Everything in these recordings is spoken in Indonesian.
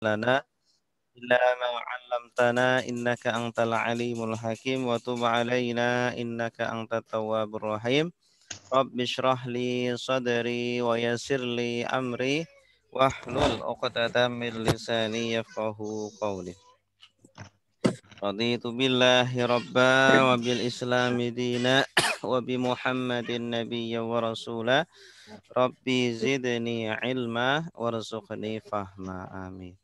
لنا إلا ما علمتنا إنك أنت العليم الحكيم وتب علينا إنك أنت التواب الرحيم رب اشرح لي صدري ويسر لي أمري واحلل عقدة من لساني يفقه قولي رضيت بالله ربا وبالإسلام دينا وبمحمد نبيا ورسولا ربي زدني علما warzuqni fahma amin.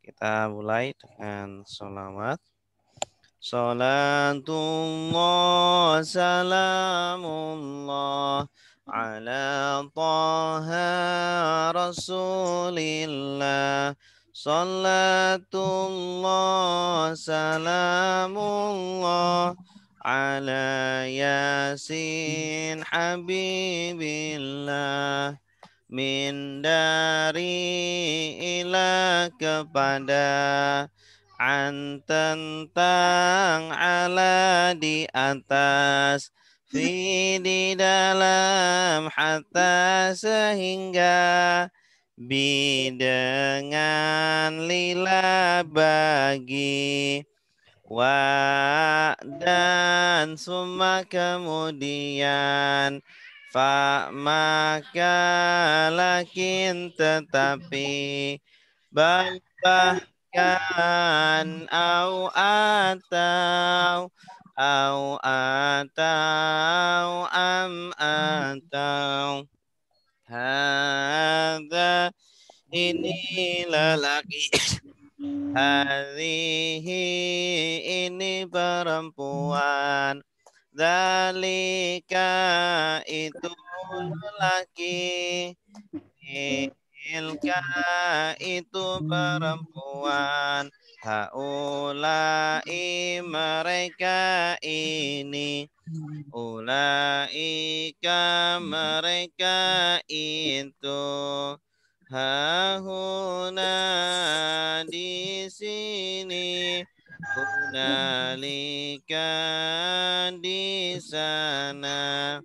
Kita mulai dengan sholawat. Salatullah salamullah ala taha rasulillah. Salatullah salamullah ala yasin habibillah. Min dari ila kepada an tentang ala di atas fi di dalam hatta sehingga bi dengan lila bagi wa dan summa kemudian fa maka lakin tetapi bal bahkan au atau atau hadza ini lelaki hadhihi ini perempuan Zalika itu lelaki Ilka itu perempuan Haulai mereka ini Ulaika mereka itu Hahuna di sini Hunalika di sana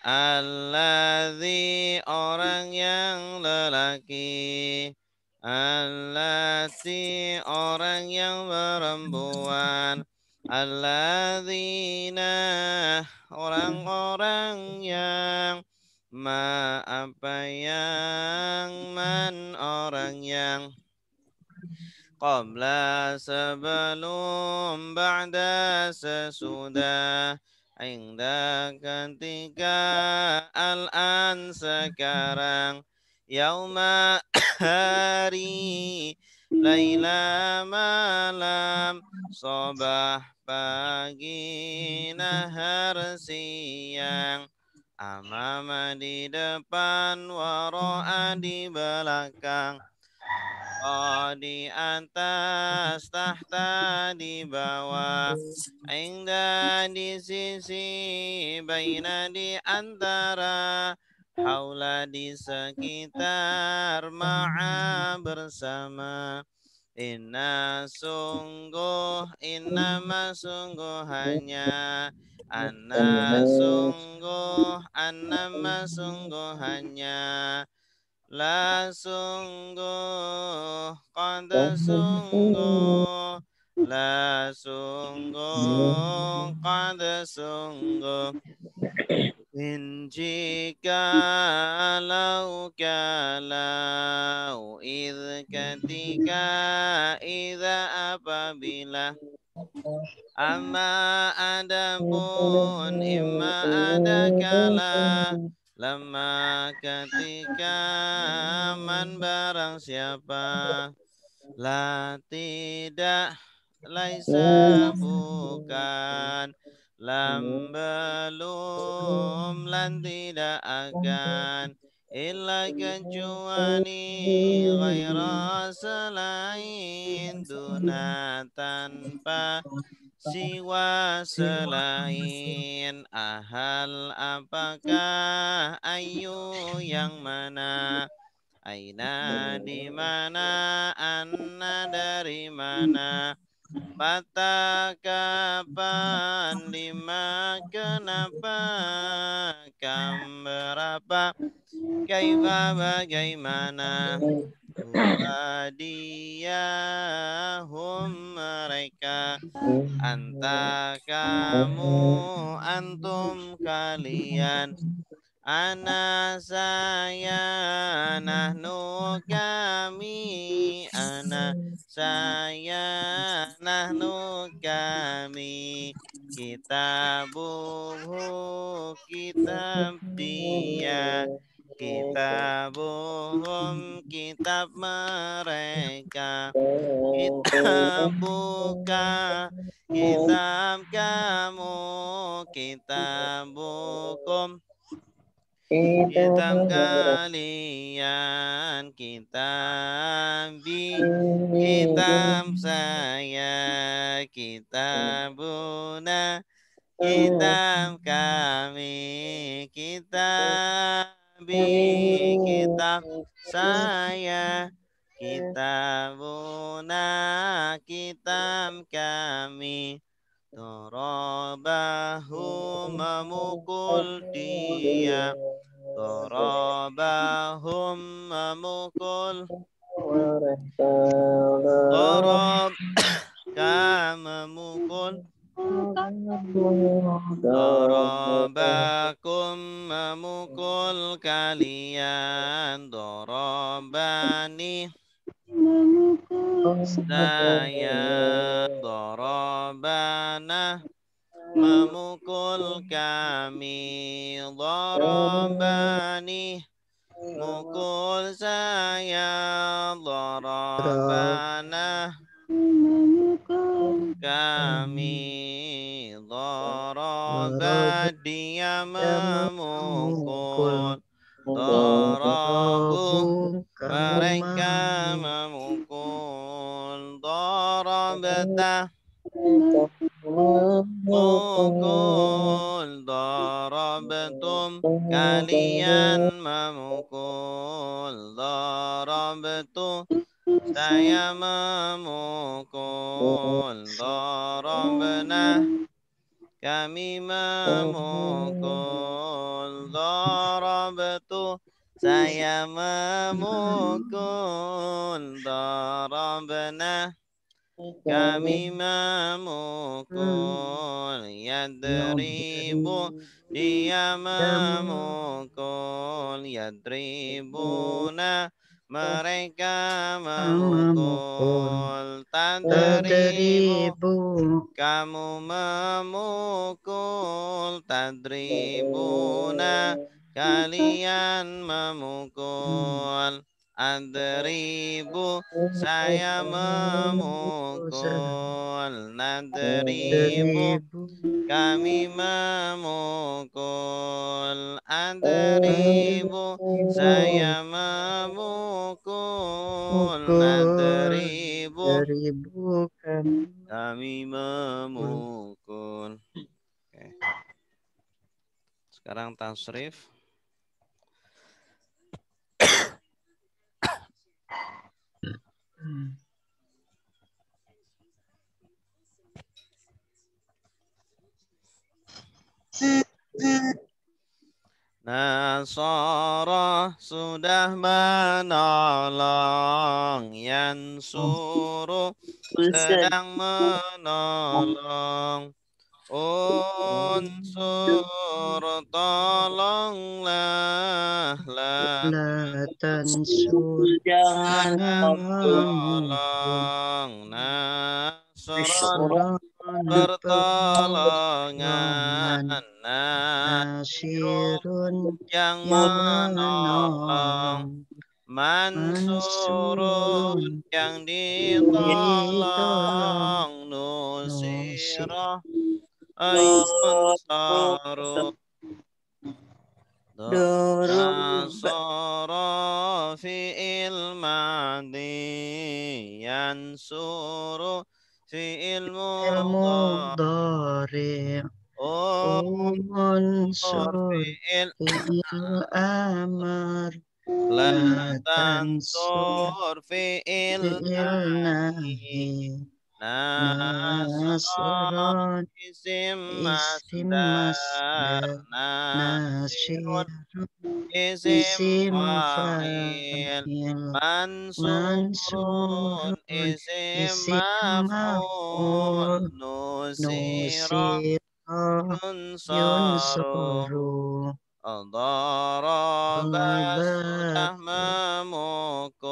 Alladzi orang yang lelaki Allati orang yang perempuan Alladzina orang-orang yang apa yang man orang yang Qabla sebelum Ba'da sesudah Inda ketika Al-an sekarang Yauma hari Laila malam Sobah pagi Nahar siang Amama di depan Waro'a di belakang di atas, tahta di bawah, inda di sisi, baina di antara, haula di sekitar, ma'a bersama. Inna sungguh, innama sungguhannya, anna sungguh, annama sungguhannya. La sungguh, qad sungguh, la sungguh, qad sungguh. In jikalau kalau ketika idza apabila amma adapun imma ada kala lama ketika man barang siapa la tidak laisa bukan lam belum lan tidak akan illa kecuali ghaira selain duna tanpa siwa selain ahal apakah ayu yang mana aina di mana anna dari mana mata kapan lima kenapa kam berapa kaifa bagaimana wadiyahum mereka. Anta kamu antum kalian. Ana saya nahnu kami. Ana saya nahnu kami. Kitabuhu kitab dia. Kitabuhum kitab mereka. Kitab buka, kitab kamu, kitab bukum, kitab kalian, kitab kitab saya, kitabuna, kitab kami, kitab kitab saya. Kitabuna kitab kami. Darabahu memukul dia. Darabahum memukul. Darab memukul. Darabakum memukul kalian. Darabani saya. Darabana memukul kami. Darabani mukul saya. Darabana kami. Daraba dia memukul. Darabu mereka memukul. Darabta mukul. Darabtum kalian memukul. Darabtu saya memukul. Darabna kami memukul. Darabtu saya memukul. Darabna kami memukul. Yadribu dia memukul. Yadribuna mereka memukul. Tadribu kamu memukul. Tadribuna kalian memukul. Adribu saya memukul. Nadribu kami memukul. Adribu saya memukul. Nadribu kami memukul. Oke. Sekarang tasrif. Nasara sudah menolong. Yansuru sedang menolong. Unsur tolonglah. La tansur jangan tolong. Nasron pertolongan. Nasirun yang menolong. Mansurun yang ditolong. Nusirah ayunsaru. Nasara fi'il madi. Yansuru fi'il mudhari. Unsur fi'il amar. La tansur fi'il nahi. Nasron isim masdar. Nasirun isim isim fa'il. fa'il, Mansurun mansurun isim isim maf'ul. maf'ul, Nusirah nusira yunsaru. yunsaru, Daraba daraba sudah memukul.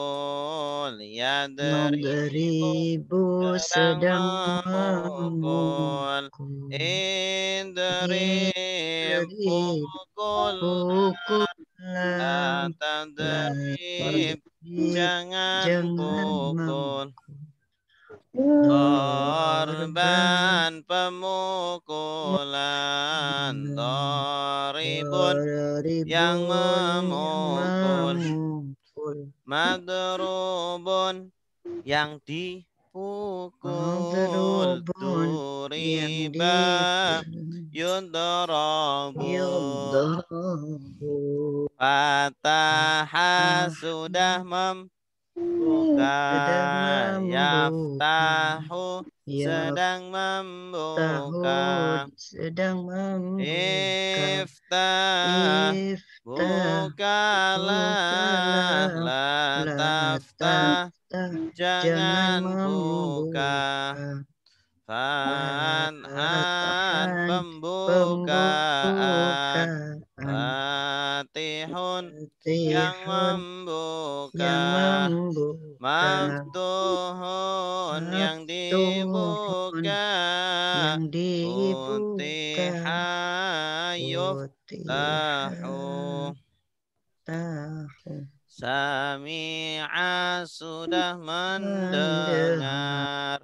Yadribu Madribu sedang sedang memukul. memukul, Idrib Idrib pukullah. La pukulan, la tadrib tadrib jangan jangan pukul. memukul. Korban Korban pemukulan. Doribun yang Ribun yang memukul. memukul, Madrubun yang dipukul. Madrubun yang Duriba dipukul, yudrabu. Yudrabu. Fataha sudah membuka. Sudah membuka, Yaftahu ya sedang membuka. tahun sedang membuka, Iftah iftah bukalah. bukalah, La la taftah taftah jangan jangan buka. membuka, Fathan Fatahan pembukaan. pembukaan, Fatihun yang Fatihun membuka. yang membuka, Maftuhun yang Maftuhun dibuka. yang dibuka, Futiha Futiha yuftahu. tahu Sami'a sudah mendengar, mendengar.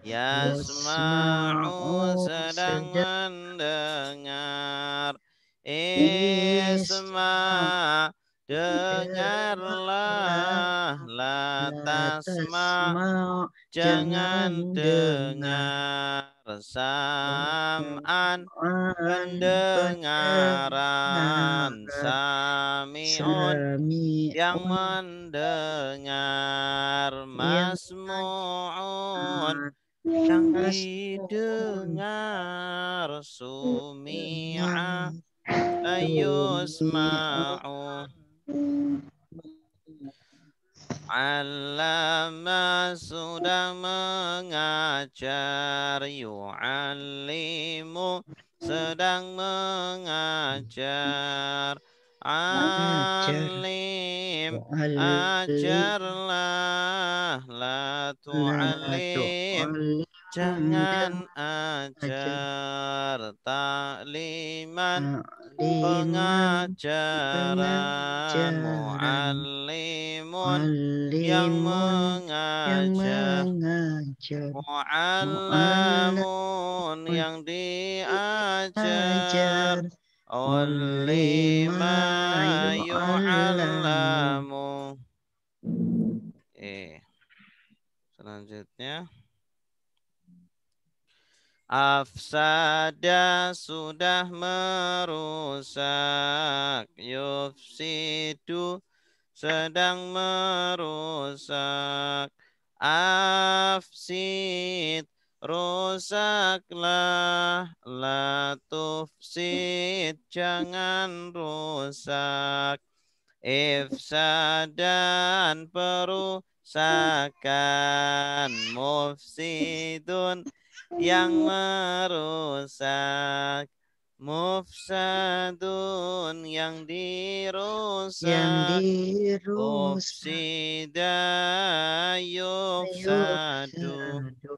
Yasma'u Yasma'u sedang sedang mendengar. Isma' Isma' dengarlah, dengarlah. La la tasma' tasma' jangan jangan dengar, dengar. Sam'an pendengaran, pendengaran. Sami'un yang Sami'un mendengar. yang Masmu'un mendengar, yang Masmu'un didengar. Sumi'a dengar, ayusma'u. Sumi'un. Allama sudah mengajar. Yu'allimu sedang mengajar. Ajar, Alim mu'allim, ajarlah. La la tu'alim tu'allim, jangan jangan ajar, ajar. Ta'liman ta'liman, pengajaran. pengajaran, Mu'allimun yang mu'allimun, yang mengajar. mengajar, Mu'allamun mu'allimun, yang diajar. ajar, Ulima yu'allamu. yu'allamu. Selanjutnya. Afsada sudah merusak. Yufsidu sedang merusak. Afsid rusaklah. La tufsid jangan rusak. Ifsadan perusakan. Mufsidun yang merusak. Mufsadun yang Yang dirusak. dirusak, Ufsida yufsadu. yufsadu.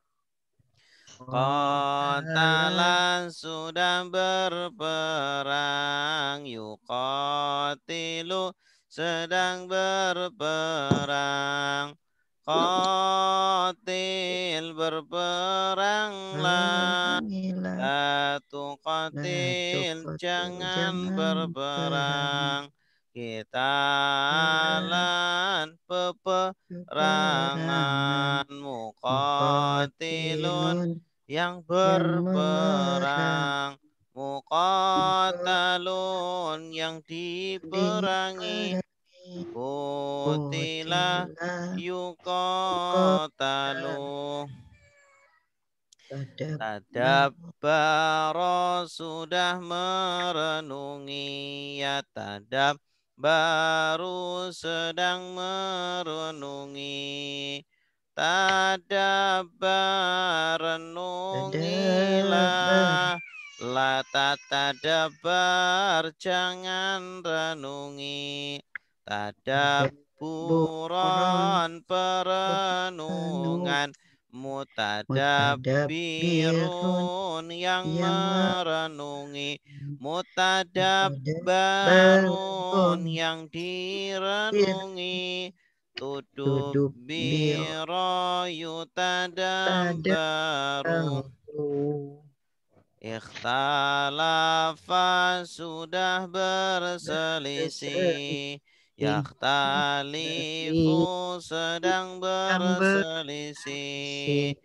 Qatala Qatalan sudah berperang. Yuqatilu sedang berperang. Qatil berperanglah. perangilah, La la tuqatil tuqatil, jangan jangan perang, berperang. perang, Kitalan peperangan, peperangan. Muqatilun muqatilun yang yang memerang, berperang. Muqatalun yang diperangi. diperangi, Kutilah kutilah, yuqatal, yuqatalu. tadabbar, Tadabbaro sudah merenungi. Ya tadab baru sedang merenungi. Tadabar Tadabar. renungilah, la tadabar jangan renungi. Tadabburan. Tadaburan Perenung. perenungan, Mutadabbirun. mutadabbirun yang Yang merenungi, mutadabbarun. mutadabbarun yang direnungi, tudub Duduk bir biro yutadabbaru. tadabbur. Ikhtalafa sudah berselisih, Berselisih. yakhtalifu sedang Yang berselisih.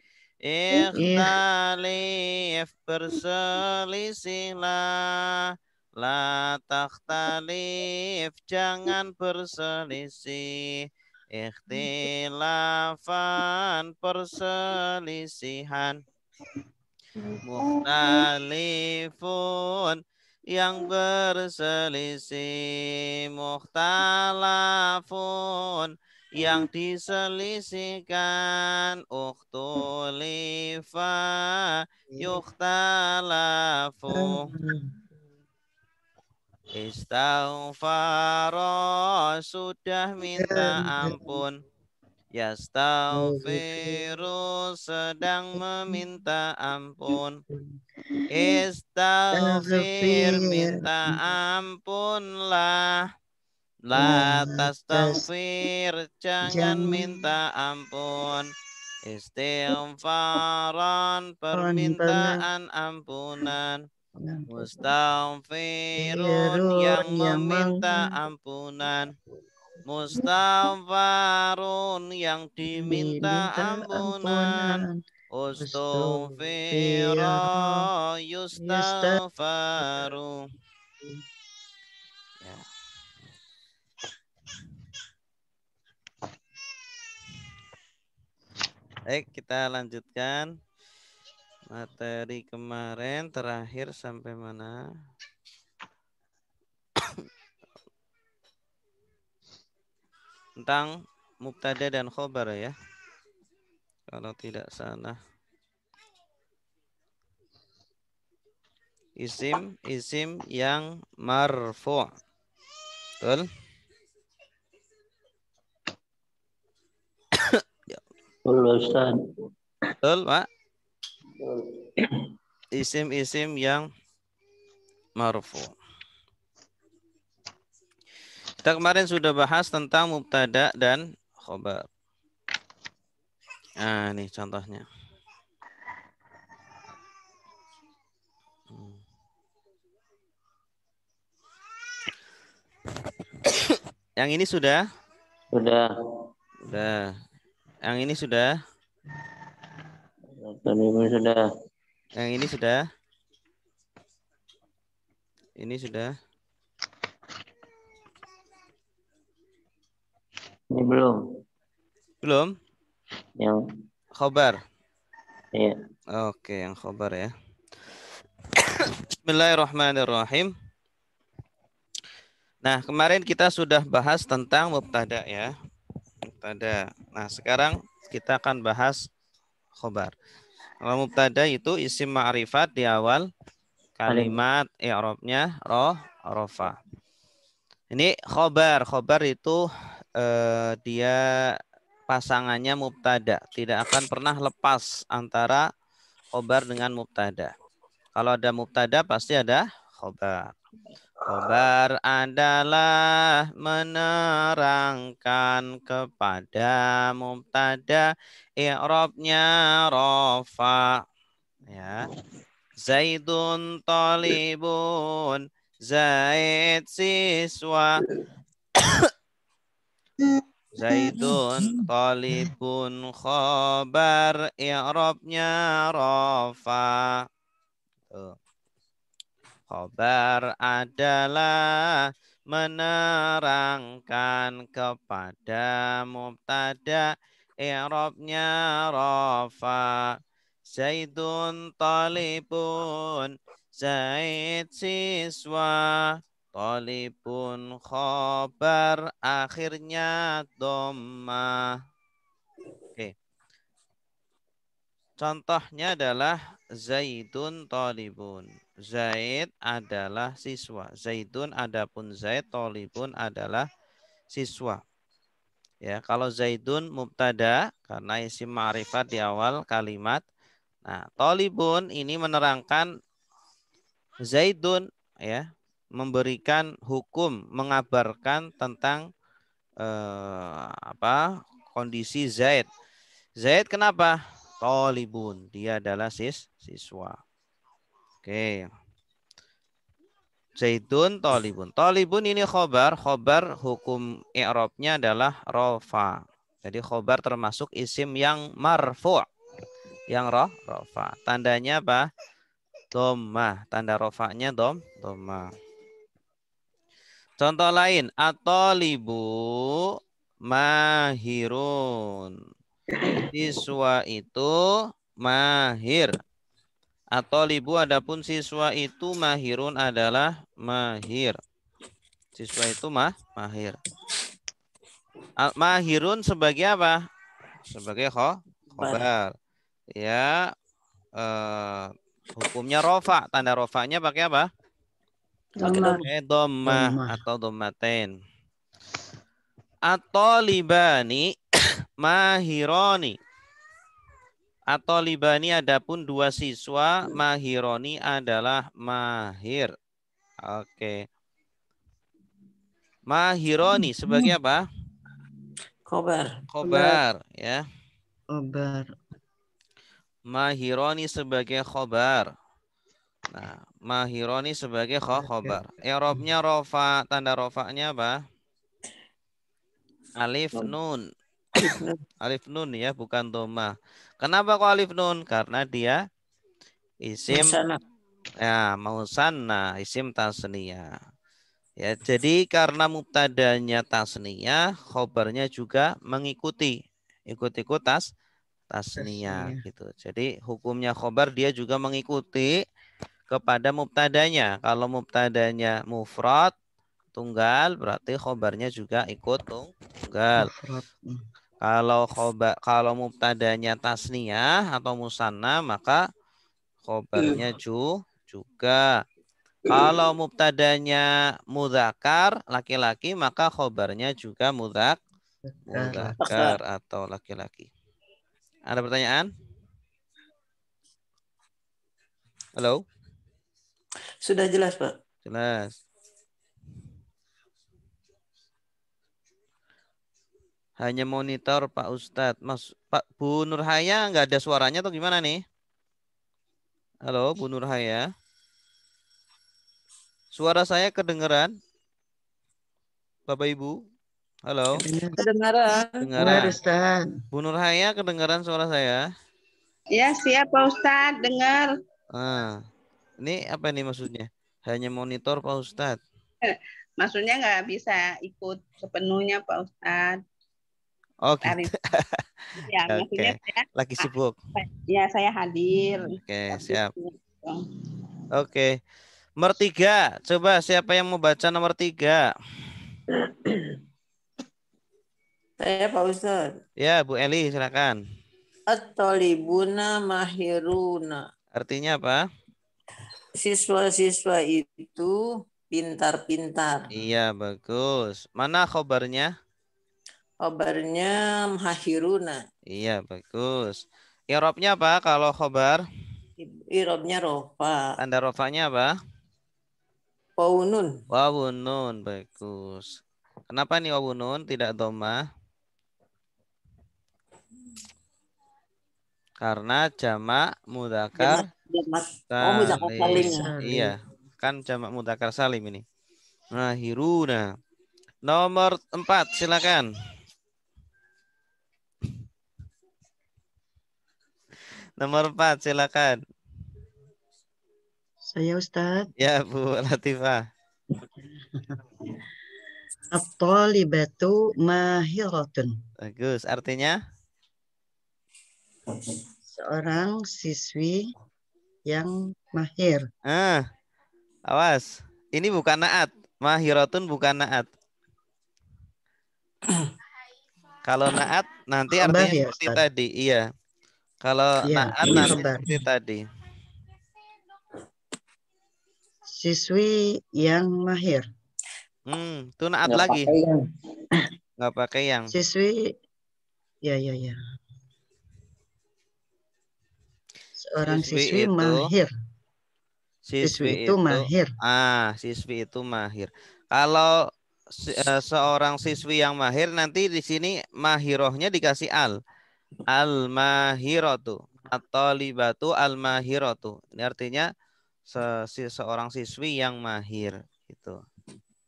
berselisih. Ikhtalif berselisihlah, la takhtalif jangan berselisih. Ikhtilafan perselisihan, mukhtalifun yang berselisih, mukhtalafun yang diselisihkan, ukhtulifa yukhtalafu. Istaghfara sudah minta ampun, yastaghfiru sedang meminta ampun. Istaghfir Taghfir minta ampunlah, la atas tastaghfir jangan jangan minta ampun. Istighfaran permintaan ampunan, mustaghfirun Firun yang yang meminta ampunan, mustaghfarun yang diminta diminta ampunan, ampunan. Astaghfirullah ustughfira yustaghfaru. Ya. Baik, kita lanjutkan materi kemarin terakhir sampai mana? Tentang mubtada dan khobar ya. Kalau tidak salah. Isim yang marfu'. Betul? Ustaz. Betul, Pak? Isim-isim yang marfu'. Kita kemarin sudah bahas tentang mubtada dan khobar. Nah, ini contohnya. Yang ini sudah? Sudah. Sudah. Yang ini sudah? Tadi pun sudah. Yang ini sudah? Ini sudah? Ini belum. Belum? Yang Khobar. iya. Oke, yang khobar ya. Bismillahirrahmanirrahim. Nah, kemarin kita sudah bahas tentang mubtada ya. Mubtada. Nah, sekarang kita akan bahas khobar. Kalau mubtada itu isim ma'rifat di awal kalimat, i'rabnya rofa. Ini khobar. Khobar itu dia pasangannya mubtada. Tidak akan pernah lepas antara khobar dengan mubtada. Kalau ada mubtada pasti ada khobar. Khobar adalah menerangkan kepada mubtada, i'rabnya rofa. Ya. Zaidun talibun, Zaid siswa. Zaidun talibun khobar, i'rabnya rofa. Tuh. Khobar adalah menerangkan kepada mubtada, i'rabnya rofa. Zaidun talibun, Zaid siswa. Talibun khobar akhirnya dhammah. Oke. Contohnya adalah Zaidun talibun. Zaid adalah siswa. Zaidun adapun Zaid, talibun adalah siswa. Ya, kalau Zaidun mubtada karena isim ma'rifat di awal kalimat. Nah, talibun ini menerangkan Zaidun ya, memberikan hukum, mengabarkan tentang kondisi Zaid. Zaid kenapa? Talibun, dia adalah siswa. Oke. Zaidun talibun. Talibun ini khobar. Khobar hukum i'rabnya adalah rofa. Jadi khobar termasuk isim yang marfu'. Yang rofa. Tandanya apa? Dhammah. Tanda rofanya dhammah. Contoh lain. At-talibu mahirun. Siswa itu mahir. Atau libu adapun siswa itu mahirun adalah mahir. Siswa itu mahir. Mahirun sebagai apa? Sebagai khobar. Ya, hukumnya rofa. Tanda rofanya pakai apa? Pakai dhammah atau dhammatain. Atau libani mahironi. Atau libani adapun dua siswa mahironi adalah mahir. Oke. Mahironi sebagai apa? Khobar ya. Khobar. Mahironi sebagai khobar. Nah, mahironi sebagai khobar. I'rabnya rofa, tanda rofanya apa? Alif nun. Alif nun ya, bukan dhammah. Kenapa kok alif nun? Karena dia isim ya, musanna, isim tasniyah. Ya, jadi karena mubtadanya tasniyah, khobarnya juga mengikuti ikut-ikut tasniyah gitu. Jadi hukumnya khobar dia juga mengikuti kepada mubtadanya. Kalau mubtadanya mufrad tunggal berarti khobarnya juga ikut tunggal. Kalau mubtadanya tasniyah atau musanna maka khobarnya juga. Kalau mubtadanya mudzakkar laki-laki maka khobarnya juga mudzakkar atau laki-laki. Ada pertanyaan? Halo? Sudah jelas, Pak. Jelas. Hanya monitor Pak Ustadz. Mas, Pak Bu Nurhaya nggak ada suaranya atau gimana nih? Halo Bu Nurhaya. Suara saya kedengeran? Bapak Ibu? Halo? Kedengaran. Kedengaran. Bu Nurhaya kedengaran suara saya? Ya siap Pak Ustadz, dengar. Ini apa nih maksudnya? Hanya monitor Pak Ustadz. Maksudnya nggak bisa ikut sepenuhnya Pak Ustadz. Oh gitu. Ya, maksudnya saya lagi sibuk. Ya saya hadir. Oke, siap. Oke. Nomor 3. Coba siapa yang mau baca nomor 3? Saya Pak Ustadz. Ya, Bu Eli silakan. At-talibuna mahiruna. Artinya apa? Siswa-siswa itu pintar-pintar. Iya, bagus. Mana khobarnya? Khobarnya mahiruna. Iya, bagus. I'rabnya apa kalau khobar? I'rabnya rofa. Tanda rofanya apa? Waunun. Wawunun, bagus. Kenapa nih wawunun tidak dhammah? Karena jamak mudzakkar salim. Iya, kan jamak mudzakkar salim ini. Mahiruna. Nomor 4, silakan. Nomor 4, silakan. Saya Ustadz. Ya, Bu Latifah. At-talibatu mahiratun. Bagus, artinya? Seorang siswi yang mahir. Awas. Ini bukan naat. Mahiratun bukan naat. Kalau naat nanti Khobar artinya ya, seperti Ustaz? tadi. Iya. Kalau Iya, naat ini nanti khobar. seperti tadi. Siswi yang mahir. Itu naat Nggak lagi. pakai yang. Nggak pakai yang. Siswi, ya. Seorang Siswi siswi itu, mahir. Siswi itu mahir. Siswi itu mahir. Kalau seorang siswi yang mahir nanti di sini mahirohnya dikasih al. Al-mahiratu atau libatu al-mahiratu. Ini artinya seorang siswi yang mahir gitu.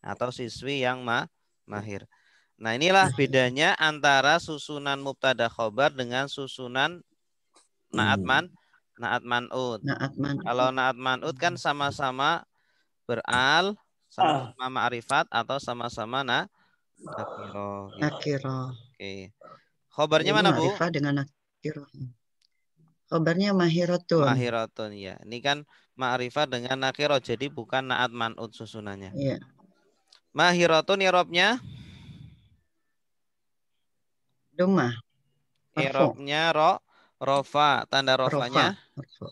Atau siswi yang mahir. Nah, inilah bedanya antara susunan mubtada khobar dengan susunan naat man'ut. Naat man. Kalau naat man'ut kan sama-sama beral, sama-sama ma'rifat atau sama-sama nakiro. Gitu. Nakiro. Oke. Khobarnya Jadi mana, Bu? ma'rifah dengan nakiro. Khobarnya mahiratun. Mahiratun ya. Ini kan ma'rifat dengan nakiro, jadi bukan naat man'ut susunannya. Iya. Mahiratun i'rabnya? Dumah. Marfu. I'rabnya rofa. Tanda rofanya? Marfu.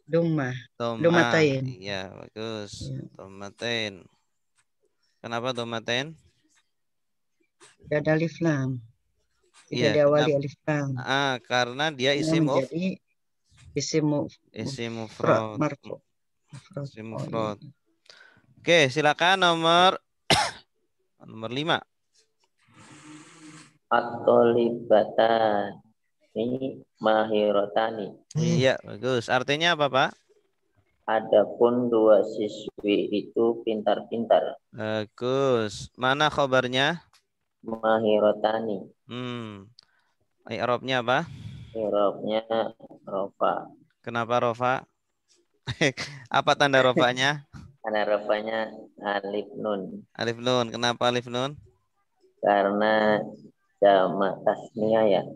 Dumah. Doma. Dumatain. Iya, bagus. Iya. Domatain. Kenapa domatain? Tidak ada alif lam. Tidak Iya, diawali alif lam. karena dia Ini isim menjadi isim mufrad. marfu. Isim mufrad. Oke, silakan nomor 5. At-tolibatan. Ini mahirotani. Iya, bagus. Artinya apa, Pak? Adapun dua siswi itu pintar-pintar. Bagus. Mana khobarnya? Mahirotani. I'rabnya apa? I'rabnya rofa. Kenapa rofa? Apa tanda rofanya? Karena rofanya alif nun. Alif nun. Kenapa alif nun? Karena jamak tasniyah ya.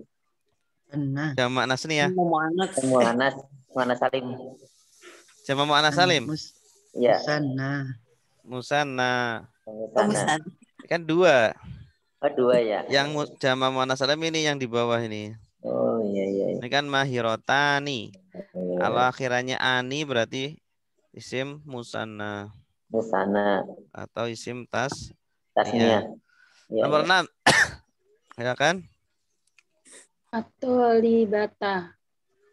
Nah. Jamak nasniyah. Muannas salim. Jamak muannas salim. Iya. Musanna. Musanna. Kan 2. Oh, 2 ya. Yang jamak muannas salim ini yang di bawah ini. Oh iya. Ini kan mahirotani. Iya. Kalau akhirannya ani berarti isim musanna. Musanna. Atau isim tasniyah. Ya, nomor 6. Ya kan? At-tolibata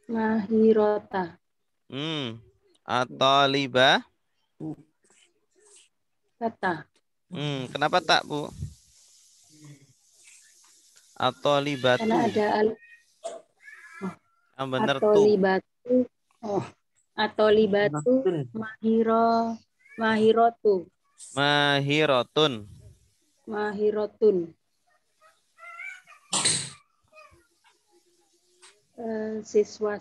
mahirota. At-toliba. Kata. Kenapa tak, Bu? At-tolibatu. Karena ada Yang benar at-tolibatu. At-tolibatu mahirotun. Siswa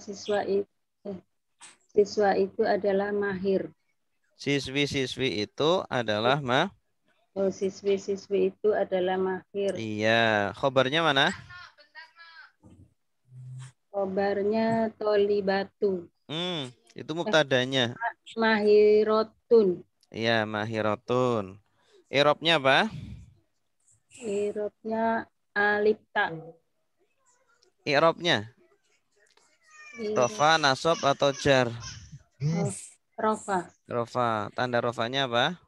itu adalah mahir. Siswi-siswi itu adalah Siswi-siswi itu adalah mahir. Iya, khobarnya mana? Khobarnya tolibatu. Itu mubtadanya. Mahirotun. Iya, mahirotun. I'rabnya apa? I'rabnya alif ta. I'rabnya rofa, nasab atau jar? Rofa. Rofa. Tanda rofanya apa?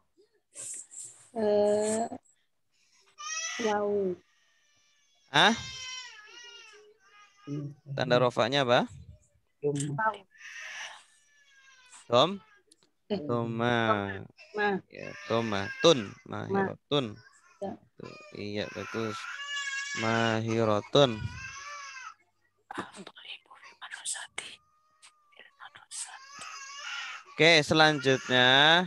Wau. Tanda rofanya apa? Doma. Ya, domatun. Mahirotun. Iya, bagus. Mahirotun. Oke, selanjutnya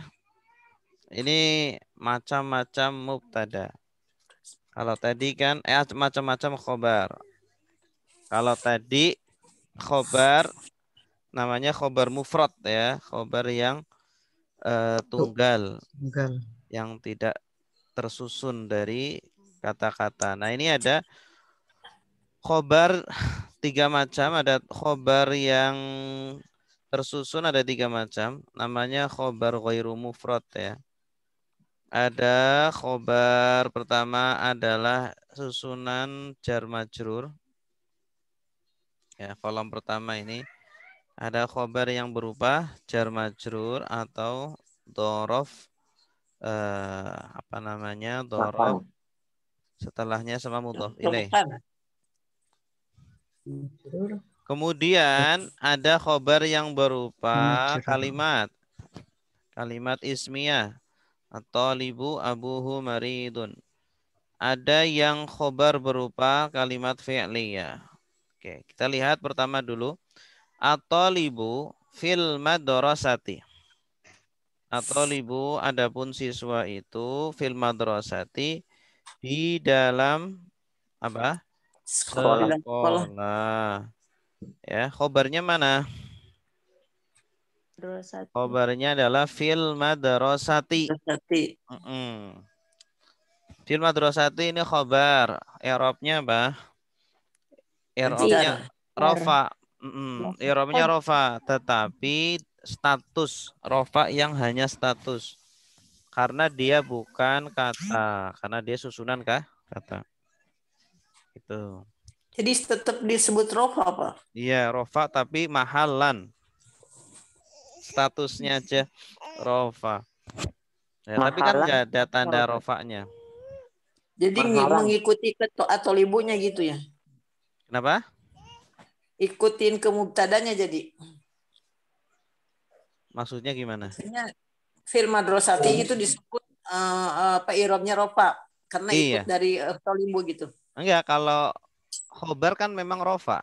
ini macam-macam mubtada. Kalau tadi kan macam-macam khobar. Kalau tadi khobar namanya khobar mufrad ya, khobar yang tunggal, yang tidak tersusun dari kata-kata. Nah, ini ada khobar 3 macam, ada khobar yang tersusun ada 3 macam, namanya khobar ghairu mufrad ya. Ada khobar pertama adalah susunan jar majrur. Ya, kolom pertama ini ada khobar yang berupa jar majrur atau dorof, apa namanya, dorof setelahnya sama mudhof ilaih. Kemudian ada khobar yang berupa kalimat ismiyah atau libu abuhu maridun. Ada yang khobar berupa kalimat fi'liyah. Oke, kita lihat pertama dulu. At-talibu fil madrasati. At-talibu adapun siswa itu fil madrasati di dalam apa? Sekolah. Sekolah. Ya, khobarnya mana? Khobarnya adalah fil madrasati. Fil madrasati ini khobar. I'rabnya apa? I'rabnya rofa. I'rabnya rofa, tetapi status rofa yang hanya status. Karena dia bukan kata, karena dia susunan kata. Itu. Jadi tetap disebut rofa, Pak? Iya, rofa tapi mahalan. Statusnya aja rofa. Ya, tapi kan nggak ada tanda rofanya. Jadi mengikuti atau libunya gitu ya? Kenapa? Ikutin ke mubtadanya jadi. Maksudnya gimana? Maksudnya fil madrasati itu disebut i'rabnya rofa karena ikut dari tolibu gitu. Enggak, kalau khobar kan memang rofa.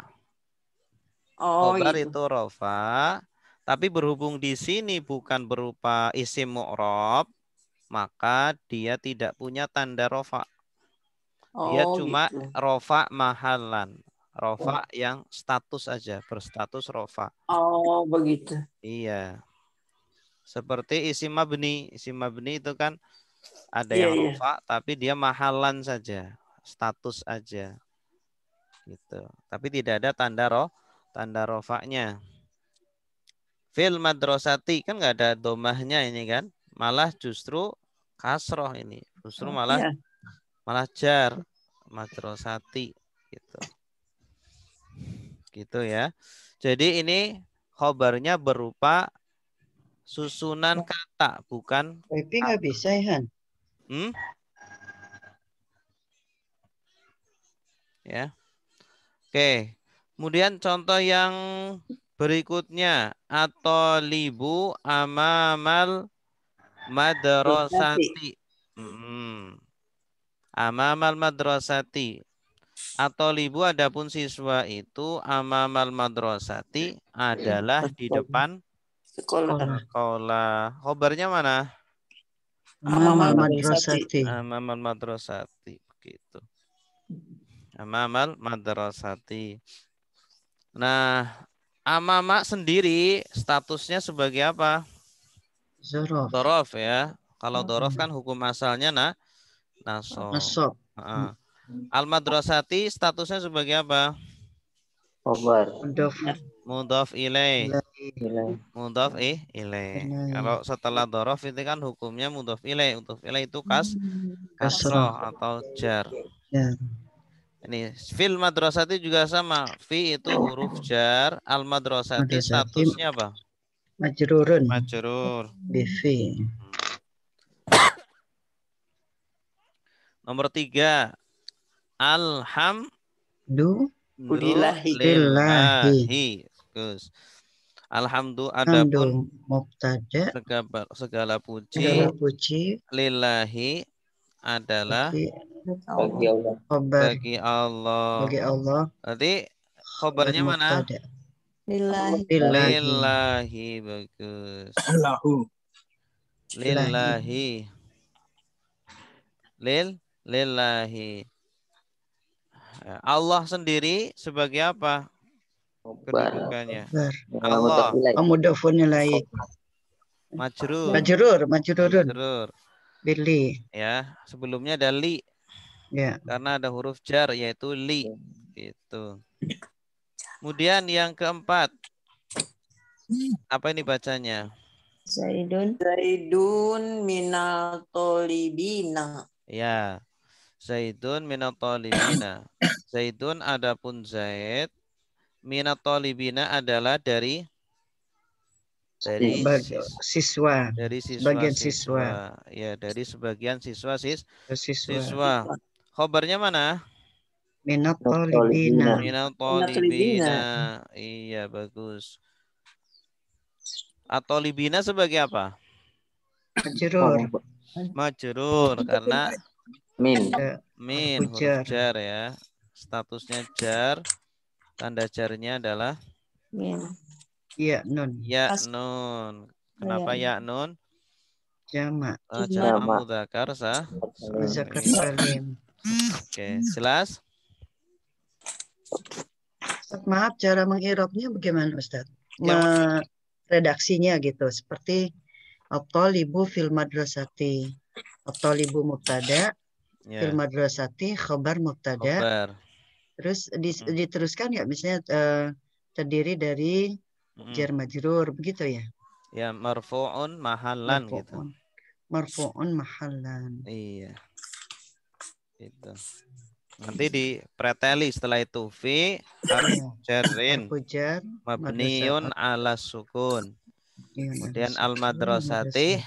Khobar gitu. Itu rofa, tapi berhubung di sini bukan berupa isim mu'rab, maka dia tidak punya tanda rofa. Dia cuma gitu. Rofa mahalan. Rofa yang status aja, berstatus rofa. Oh, begitu. Iya. Seperti isim mabni. Isim mabni itu kan ada yang rofa, tapi dia mahalan saja. Status aja. Gitu. Tapi tidak ada tanda rofanya. Fil madrasati kan nggak ada domahnya ini kan. Malah justru kasroh ini. Justru malah jar madrasati gitu. Gitu ya. Jadi ini khobarnya berupa susunan kata, bukan. Tapi nggak bisa ya, Han? Ya. Oke. Kemudian contoh yang berikutnya, atau libu amamal madrasati. Amamal madrasati. Atau libu adapun siswa itu amamal madrasati adalah di depan sekolah. Khobarnya mana? Amamal madrasati. Amamal madrasati. Begitu. Amamal madrasati. Nah, amama sendiri statusnya sebagai apa? Dorof ya. Kalau dorof kan hukum asalnya nasob. Al-madrasati statusnya sebagai apa? Khobar. Mudhof ilaih. Mudhof ilaih. Kalau setelah dorof itu kan hukumnya mudhof ilaih. Mudhof ilaih itu kasroh atau jar. Ini fil madrasati juga sama. Fi itu huruf jar. Al-madrasati statusnya apa? Majrurun. Majrur. Bifi. Nomor 3. Alhamdulillahi. Alhamdulillah adapun mubtada segala puji lillahi adalah bagi Allah. Berarti khobarnya mana? Lillahi. Bagus. Lillahi. Allah sendiri sebagai apa? Kedudukannya. Allah. Mudhofun ilaih. Majrurun. Billi. Ya, sebelumnya ada li. Ya. Karena ada huruf jar yaitu li. Gitu. Kemudian yang keempat. Apa ini bacanya? Zaidun. Zaidun minal tolibina. Ya. Zaidun minat talibina. Zaidun adapun Zaid minat talibina adalah dari siswa. Sebagian siswa-siswa. Ya, dari sebagian siswa. siswa. Khobarnya mana? Minat talibina. Minat talibina. Iya, bagus. At-talibina sebagai apa? Majrur karena min huruf jar ya. Statusnya jar. Tanda jarnya adalah ya nun. Ya nun. Kenapa ya nun? Jamak. Jamak mudzakkar salim. Oke, jelas? Maaf, cara mengirobnya bagaimana Ustaz? Redaksinya gitu, seperti at-talibu fil madrasati. At-talibu mubtada, fil madrasati khabar mubtada. Terus diteruskan ya, misalnya terdiri dari jar majrur, begitu ya? Ya, marfu'un mahallan gitu. Marfu'un mahallan. Iya. Gitu. Nanti dipreteli setelah itu fi jarrin mabniun ala sukun. Kemudian al madrasati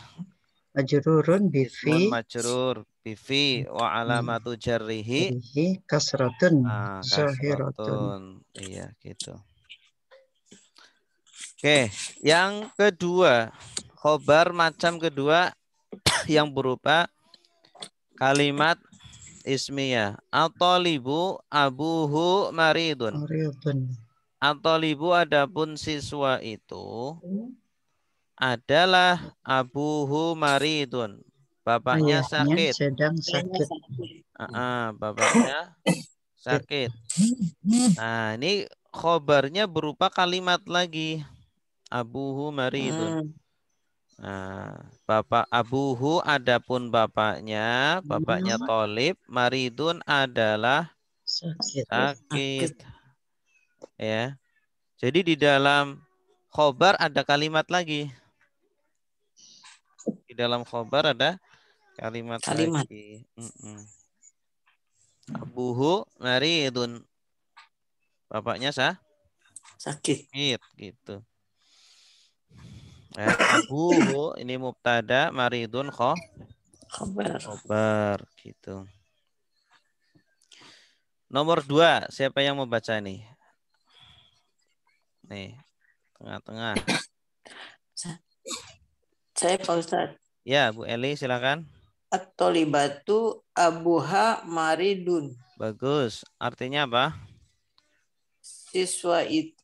majrurun bifi majrur bifi wa alamatu jarrihi kasratun kasratun. Iya, gitu. Oke, yang kedua, khobar macam kedua yang berupa kalimat ismiyah. At-talibu abuhu maridun. At-talibu adapun siswa itu adalah abuhu maridun. Bapaknya sakit. Sedang sakit. Bapaknya sakit. Nah, ini khobarnya berupa kalimat lagi. Abuhu maridun. Nah, bapak abuhu adapun bapaknya Tolib, maridun adalah sakit. Ya. Jadi di dalam khobar ada kalimat lagi. Di dalam khobar ada kalimat. Lagi. Abuhu maridun. Bapaknya sakit gitu. Ya, abuhu ini mubtada, maridun khobar gitu. Nomor 2, siapa yang mau baca nih? Nih, tengah-tengah. Saya Pak Ustadz. Ya, Bu Eli silakan. At-tolibatu abuha maridun. Bagus. Artinya apa?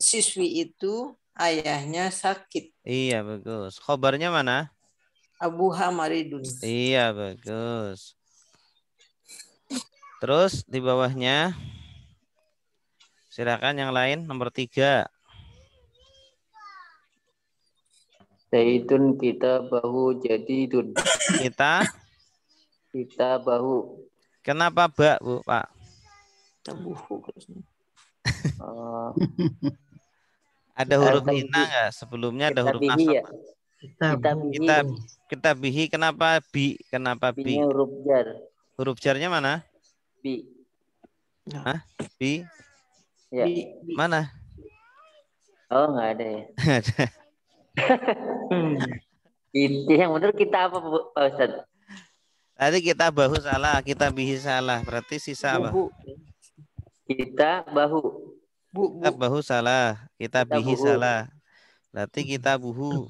Siswi itu ayahnya sakit. Iya, bagus. Khobarnya mana? Abuha maridun. Iya, bagus. Terus di bawahnya silakan yang lain, nomor 3. Zaidun kita bahu jadidun. Kita bahu. Kenapa ba, Bu, Pak? Kita buhu. Ada huruf ina nggak? Sebelumnya ada huruf nasab. Ya? Kita bihi. Kenapa bi? Kenapa bi? Huruf jar. Huruf jarnya mana? Bi. Hah? Bi? Ya. Mana? Oh, nggak ada ya. Yang benar kita apa, Pak Ustadz? Tadi kita bahu salah, kita bihi salah. Berarti sisa apa? Kita bahu. Kita bahu salah, kita bihi salah. Berarti kita buhu.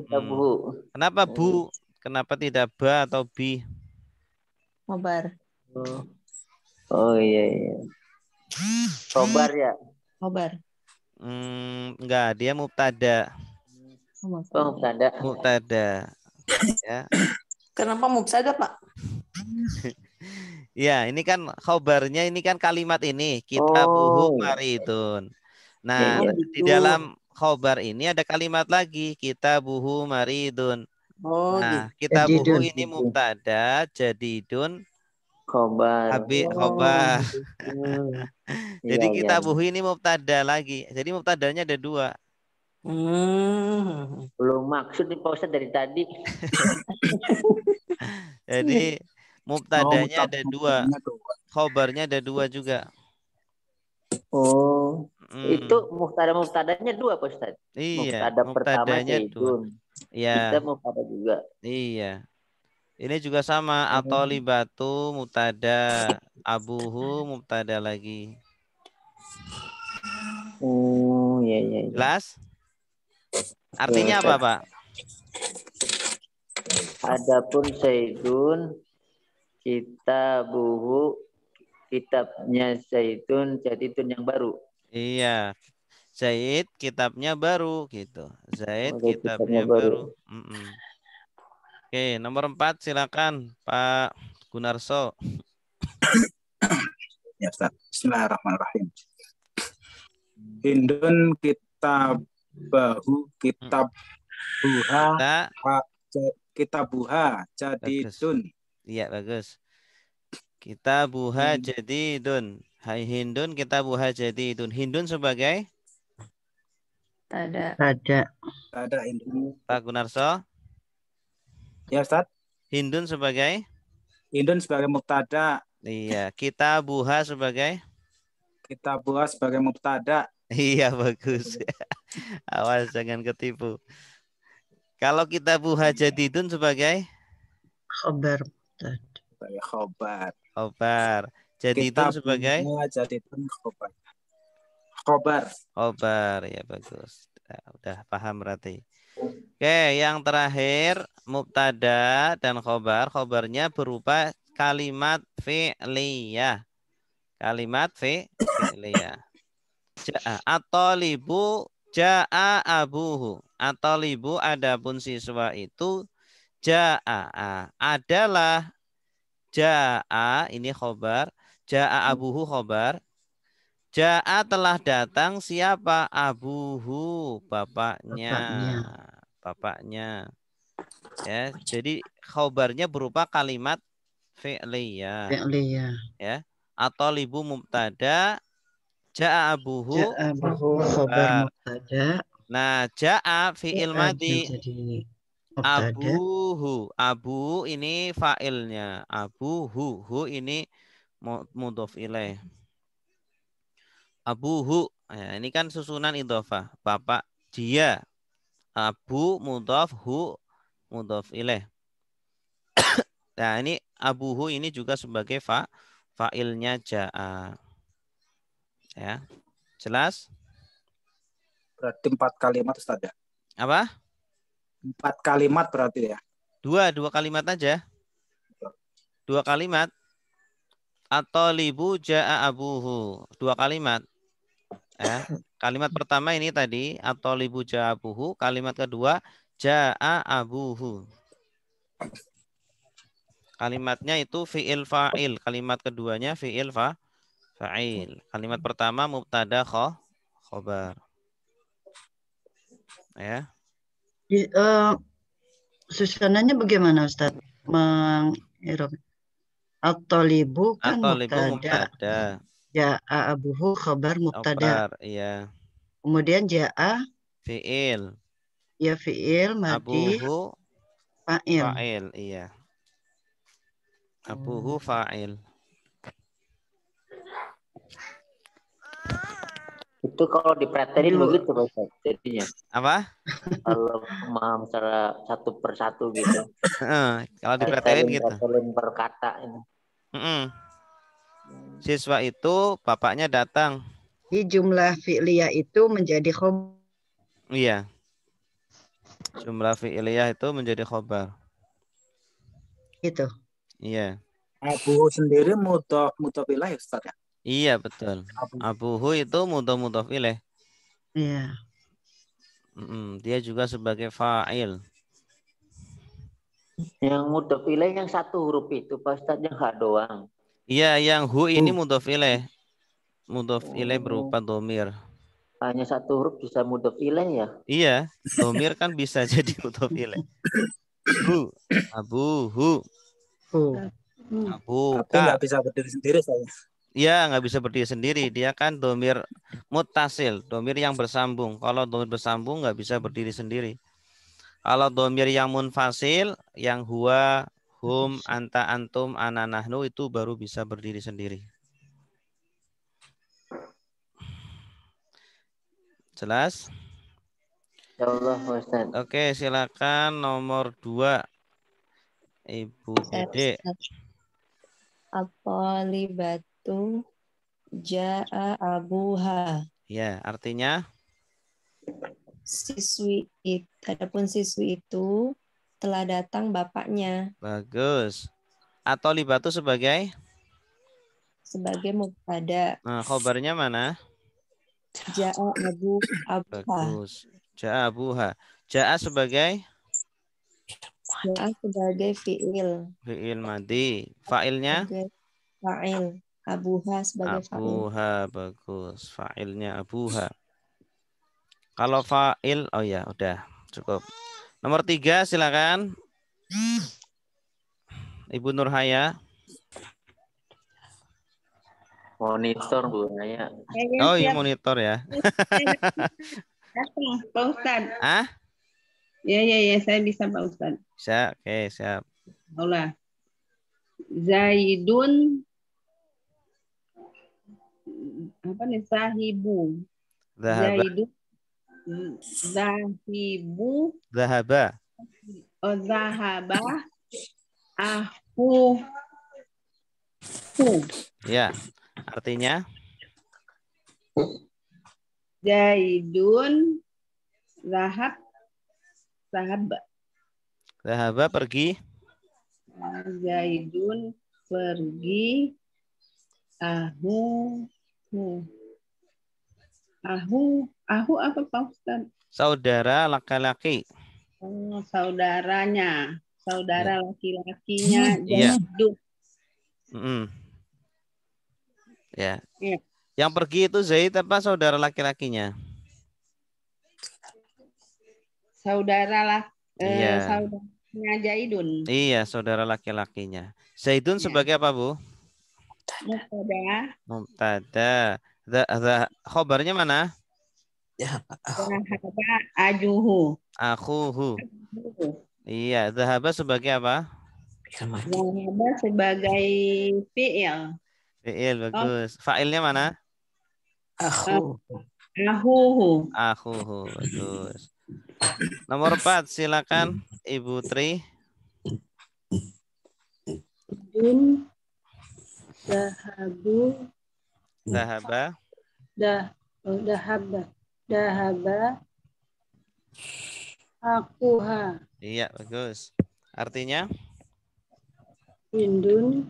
Kita buhu. Kenapa bu? Kenapa tidak ba atau bi? Khobar. Oh iya. Khobar ya? Khobar. Enggak, dia mubtada. Mubtada. Ya. Kenapa mubtada, Pak? Ya, ini kan khobarnya, ini kan kalimat ini. Kita buhu maridun. Nah, di dalam khobar ini ada kalimat lagi. Kita buhu maridun. Nah, kita buhu ini mubtada, jadidun khobar. Khobar. Jadi kita buhu ini mubtada lagi. Jadi mubtadanya ada 2. Belum maksud nih Pak Ustadz dari tadi. Jadi mubtadanya ada dua, mubtadanya dua. khobarnya ada dua juga. Oh, itu Hmm. mubtadanya dua Pak Ustadz. Iya, Mubtada pertama mubtadanya dua. Zaidun. Iya, Kita mubtada juga. iya. Ini juga sama, atolibatu mubtada, abuhu mubtada lagi. Oh, iya iya. iya. Jelas? Artinya apa, Pak? Adapun Zaidun, kitabnya Zaidun, Zaidun yang baru. Iya. Zaid kitabnya baru gitu. Zaid Zaid kitabnya kitabnya baru. baru. Oke, nomor 4 silakan Pak Gunarso. Ya, Ustaz. Bismillahirrahmanirrahim. Hindun kitab buha jadidun. Iya, bagus. Kitabuha jadidun. Hai Hindun kitabuha jadidun. Hindun sebagai Ada. Ada Hindun. Pak Gunarso. Ya, Ustaz. Hindun sebagai mubtada. Iya, kitabuha sebagai mubtada. Iya, bagus. Awas jangan ketipu. Kalau kitabuha jadidun sebagai Khobar. Sebagai khobar. khobar. Jadidun sebagai jadidun khobar. khobar, ya bagus. Nah, udah paham berarti. Oke, yang terakhir mubtada dan khobar. Khobarnya berupa kalimat fi'liyah. Kalimat fi'liyah. Ja'a atolibu ja'a abuhu. Atolibu adapun siswa itu ja'a adalah ja'a ini khobar. Ja'a abuhu khobar. Ja'a telah datang siapa? Abuhu, bapaknya. Ya, jadi khobarnya berupa kalimat fi'liyah. Ya. Atau libu mubtada, ja'a abuhu khobar mubtada. Nah, ja'a fi'il madi. Jadi Abuhu, abu ini fa'ilnya. Abuhu, hu ini mudhof ilaih. Abuhu, ya, ini kan susunan idhofah. Bapak dia. Abu mudhof, hu mudhof ilaih. Nah, ini abuhu ini juga sebagai fa'ilnya ja'a. Ya. Jelas? Berarti 4 kalimat Ustaz ya. Apa? 4 kalimat berarti ya. Dua kalimat aja. 2 kalimat. At-talibu ja'a abuhu. 2 kalimat. Ya. Kalimat pertama ini tadi at-talibu ja'a abuhu. Kalimat kedua ja'a abuhu. Kalimatnya itu fi'il fa'il. Kalimat keduanya fi'il fa'il. Kalimat pertama mubtada khobar. Ya. Susunannya bagaimana Ustaz? At-talibu kan mubtada. Ja'a abuhu khabar mubtada. Iya. Kemudian ja'a fi'il. Ya fi'il madi abuhu fa'il. Iya. Abuhu fa'il. Itu kalau dipretelin begitu Pak Ustaz jadinya. Apa? Kalau memaham secara satu persatu gitu. Kalau dipretelin gitu. Pretelin per kata ini. Siswa itu bapaknya datang. Di jumlah fi'liyah itu menjadi khobar. Iya. Jumlah fi'liyah itu menjadi khobar. Itu. Iya. Abuhu sendiri mudhof ilaih Ustaz ya. Iya betul. Abuhu itu mudhof ilaih. Iya. Dia juga sebagai fa'il. Yang mudhof ilaih yang satu huruf itu Pak Ustaz yang ha doang. Iya, yang hu ini mudhof ilaih. Mudhof ilaih berupa domir. Hanya satu huruf bisa mudhof ilaih ya? Iya, domir kan bisa jadi mudhof ilaih. Hu, abuhu. Hu. Abu nggak bisa berdiri sendiri saya. Ya, nggak bisa berdiri sendiri. Dia kan domir muttasil, domir yang bersambung. Kalau domir bersambung nggak bisa berdiri sendiri. Kalau domir yang munfasil, yang huwa, hum, anta, antum, ana, nahnu itu baru bisa berdiri sendiri. Jelas? Insyaallah Ustaz. Oke, silakan nomor 2. Ibu Dede. At-talibatu ja'a abuha. Ya, artinya? Adapun siswi itu telah datang bapaknya. Bagus. At-talibatu sebagai? Sebagai mubtada. Nah, khobarnya mana? Ja'a abuha. Bagus. Ja'a abuha. Ja'a sebagai? Ja'a sebagai fi'il. Fi'il madi. Fa'ilnya? Sebagai fa'il. Abuha sebagai fa'il. Abuha, bagus. Fa'ilnya abuha. Kalau fa'il, oh ya, udah cukup. Nomor 3, silakan. Ibu Nurhaya. Monitor Bu Naya. Oh, iya monitor ya. Datang, Pak Ustad. Ah? Ya, saya bisa Pak Ustad. Bisa, oke, siap. Allah. Zaidun apa nih sahibu. Zahaba. Zaidun zahibu Zahaba. zahaba aku Ya, artinya? Zaidun zahaba. Zahaba pergi. Zaidun pergi. Ahu apa Pak Ustaz? Saudara laki-laki. Oh, saudaranya, saudara laki-lakinya Iya. Zaidun. Ya. Iya. Yang pergi itu Zaid apa saudara laki-lakinya? Saudaranya Iya. Zaidun. Iya, saudara laki-lakinya. Zaidun sebagai apa, Bu? Mubtada. Khobarnya mana? Zahaba ajuhu. Akhuhu. Iya, zahaba sebagai apa? Zahaba sebagai fi'il. Fi'il, bagus. Fa'ilnya mana? Ahuhu. Akhuhu, bagus. Nomor 4, silakan Ibu Tri. Dun dahabu Zahaba. Dahaba akuha. Iya, bagus. Artinya? Hindun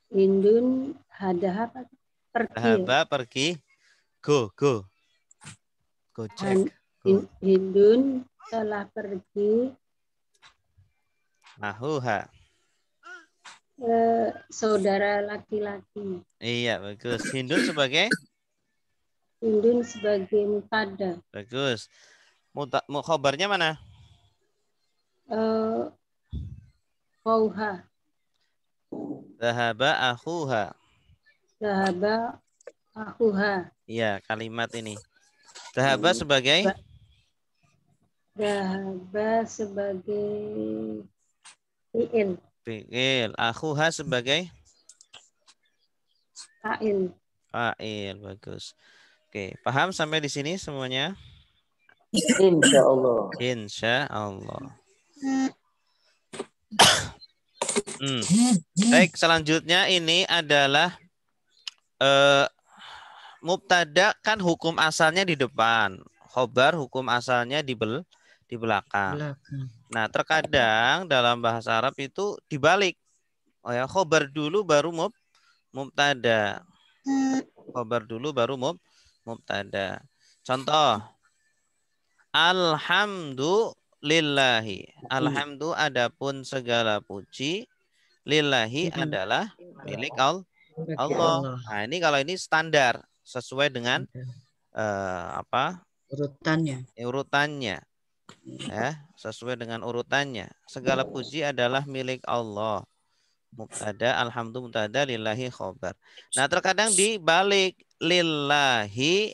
Hindun hadahab pergi. Zahaba pergi. Go. Cek. Hindun telah pergi. Ahuha. Saudara laki-laki. Iya, bagus. Hindun sebagai? Hindun sebagai mubtada. Bagus. Khobarnya mana? Fauha. Zahaba akhuha. Zahaba akhuha. Iya, kalimat ini. Zahaba sebagai? Zahaba sebagai fi'il. Fi'il. Akhuha sebagai? Fa'il. Fa'il, bagus. Oke, paham sampai di sini semuanya? Insyaallah. Insyaallah. Baik, selanjutnya ini adalah mubtada kan hukum asalnya di depan, khobar hukum asalnya di belakang. Nah, terkadang dalam bahasa Arab itu dibalik. Oh ya, khobar dulu baru mubtada. Khobar dulu baru mubtada. Contoh, alhamdulillahi. Alhamdu adapun segala puji, lillahi adalah milik Allah. Nah, ini kalau ini standar sesuai dengan urutannya. Ya, sesuai dengan urutannya. Segala puji adalah milik Allah. Mubtada, alhamdulillah, mubtada, lillahi khobar. Nah, terkadang dibalik lillahi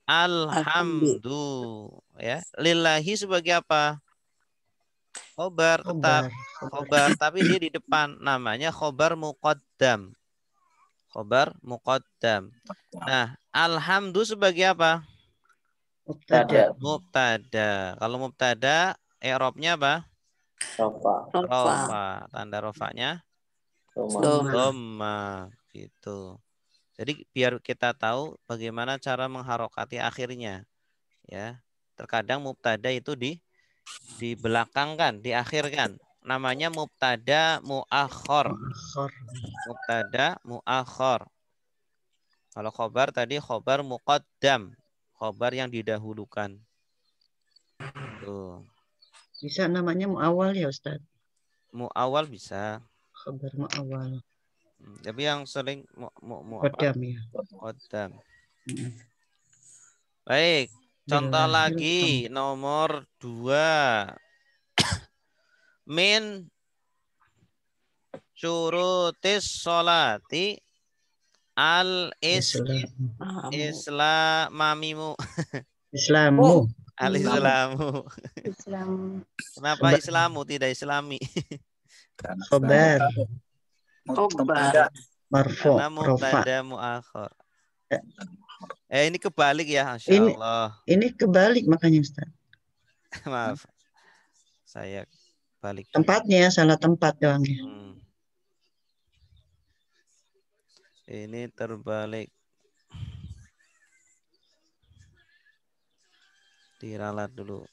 alhamdu. Ya, lillahi sebagai apa? Khobar, tetap khobar, tapi dia di depan, namanya khobar muqaddam. Khobar muqaddam. Nah, alhamdu sebagai apa? Mubtada. Mubtada. Kalau mubtada, i'rabnya apa? Rofa. Tanda rofanya dhamma. Gitu. Jadi biar kita tahu bagaimana cara mengharokati akhirnya. Ya. Terkadang mubtada itu dibelakangkan, diakhirkan. Namanya mubtada muakhor. Mubtada muakhor. Kalau khobar tadi khobar muqaddam. Khobar yang didahulukan. Tuh. Bisa namanya muawal ya Ustaz? Muawal bisa. Khobar muawal. Tapi yang sering Qaddam ya. Qaddam. Baik, contoh lagi nomor 2. Min syurutis sholati al-islamamimu. Islamu. Al-islamu. Islam. Kenapa islamu tidak islami? Khobar. Marfu. Karena mubtada muakhir. Ini kebalik ya, Masya Allah. Ini kebalik makanya Ustaz. Maaf, saya balik. Tempatnya salah tempat doang ya. Ini terbalik. Diralat dulu.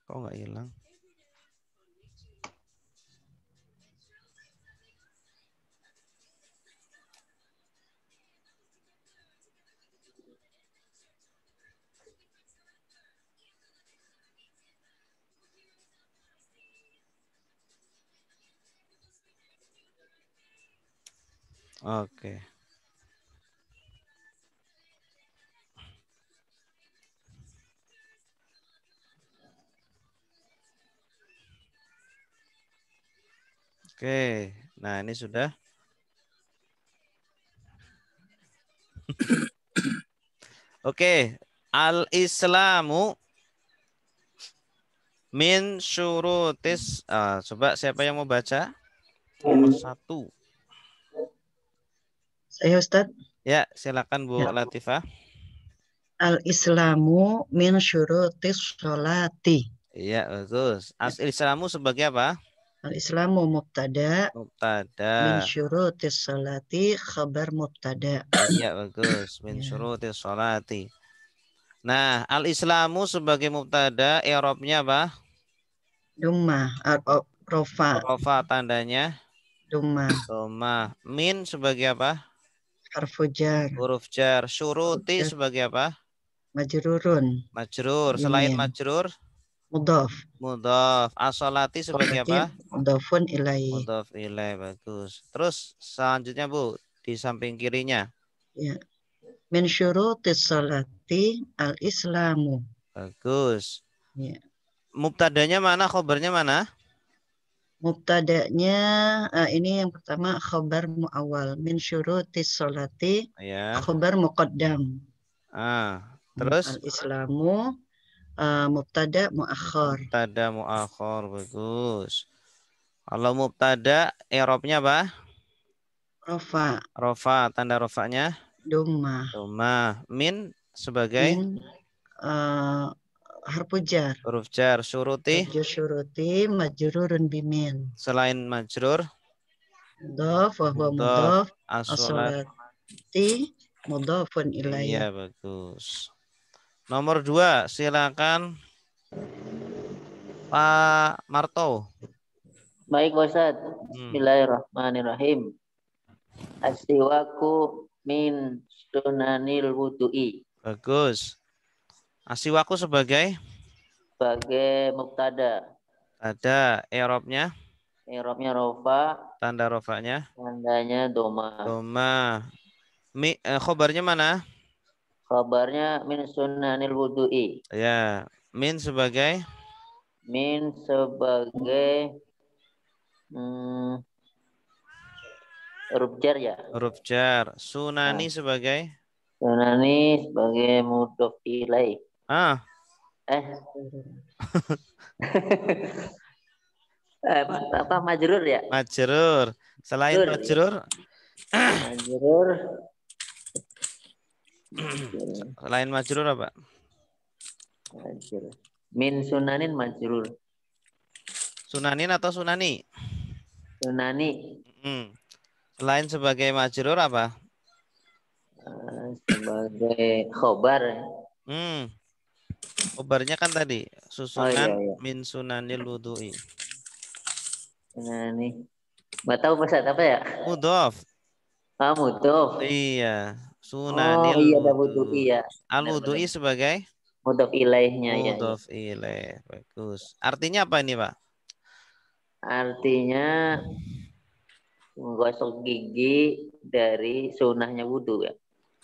Kok nggak hilang? Oke. Oke, nah ini sudah. Oke, al-islamu min syurutis. Coba siapa yang mau baca? Nomor 1. Saya Ustaz. Ya, silakan Bu Latifah. Al-islamu min syurutis sholati. Iya, bagus. Al-islamu sebagai apa? Al-islamu mubtada. Mubtada. Min syurutis sholati khabar mubtada. Iya, bagus. Min syurutis sholati. Nah, al-islamu sebagai mubtada, i'rabnya apa? Dumma, rofa. Rofa tandanya? Dumma. Dumma. Min sebagai apa? Harfu jar. Huruf jar. Syuruti sebagai apa? Majrurun. Majrur. Selain majrur? Mudhaf. Mudhaf. As-sholati sebagai apa? Mudhafun ilai. Mudhaf ilai. Bagus. Terus selanjutnya Bu, di samping kirinya. Ya. Min syurutis sholati al-islamu. Bagus. Ya. Mubtadanya mana? Khobarnya mana? Mubtadanya ini yang pertama khabar muawal min syurutis sholati. Ya. Khabar muqaddam. Terus al-islamu mubtada muakhar. Mubtada muakhar, bagus. Kalau mubtada i'rabnya apa? Rofa. Rofa, tanda rofanya? Dumma. Dumma. Min sebagai? Min harfu jar. Huruf jar. Syuruti? Syuruti majrurun bimin. Selain majrur? Mudhaf wa huwa mudhaf. As-sholati. mudhafun ilaih. Iya, bagus. Nomor 2, silakan Pak Marto. Baik Ustaz. Bismillahirrahmanirrahim. As-siwaku min sunanil wudu'i. Bagus. Asiwaku sebagai Mubtada. ada i'rabnya, I'rabnya rofa, tanda rofanya tandanya doma. doma. Khobarnya mana? Kabarnya min sunanil wudu'i. Ya, min sebagai Min sebagai huruf jar ya. huruf jar. Sunani sebagai Sunani sebagai mudhof ilaih. Apa majrur ya? Majrur. Selain majrur, Majrur. selain majrur apa? Majrur. Min sunanin majrur. Sunanin atau sunani? Sunani. Selain sebagai majrur apa? Sebagai khobar. Khobarnya kan tadi susunan iya. min sunanil wudu'i. Sunani. Nggak tahu Ustaz apa ya? Mudhof. Mudhof. Iya. Sunanil ada wudu'i ya. Al-wudu'i sebagai mudhof ilaihnya ya. Mudhof ilaih. Bagus. Artinya apa ini, Pak? Artinya menggosok gigi dari sunahnya wudhu ya.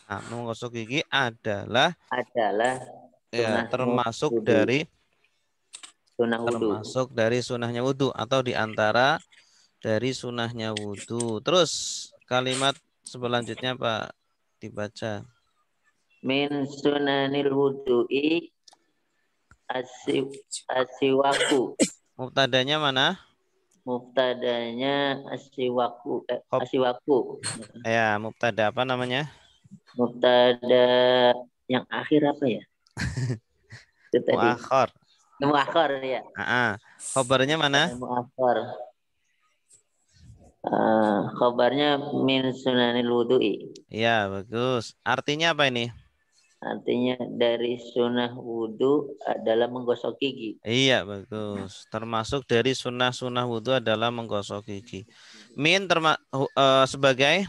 Nah, menggosok gigi adalah ya, termasuk wudu. dari Sunah wudhu. Termasuk dari sunahnya wudhu atau diantara dari sunahnya wudhu. Terus kalimat selanjutnya Pak dibaca. Min sunanil wudhu'i asiwaku. Mubtadanya mana? Mubtadanya asiwaku. Asiwaku. Ya, mubtada apa namanya? Mubtada yang akhir apa ya? Itu tadi. Muakhar ya. Khobarnya mana? Muakhar. Khobarnya min sunanil wudu'i. Iya, bagus. Artinya apa ini? Artinya dari sunnah wudhu adalah menggosok gigi. Iya, bagus. Termasuk dari sunnah-sunnah wudhu adalah menggosok gigi. Min sebagai?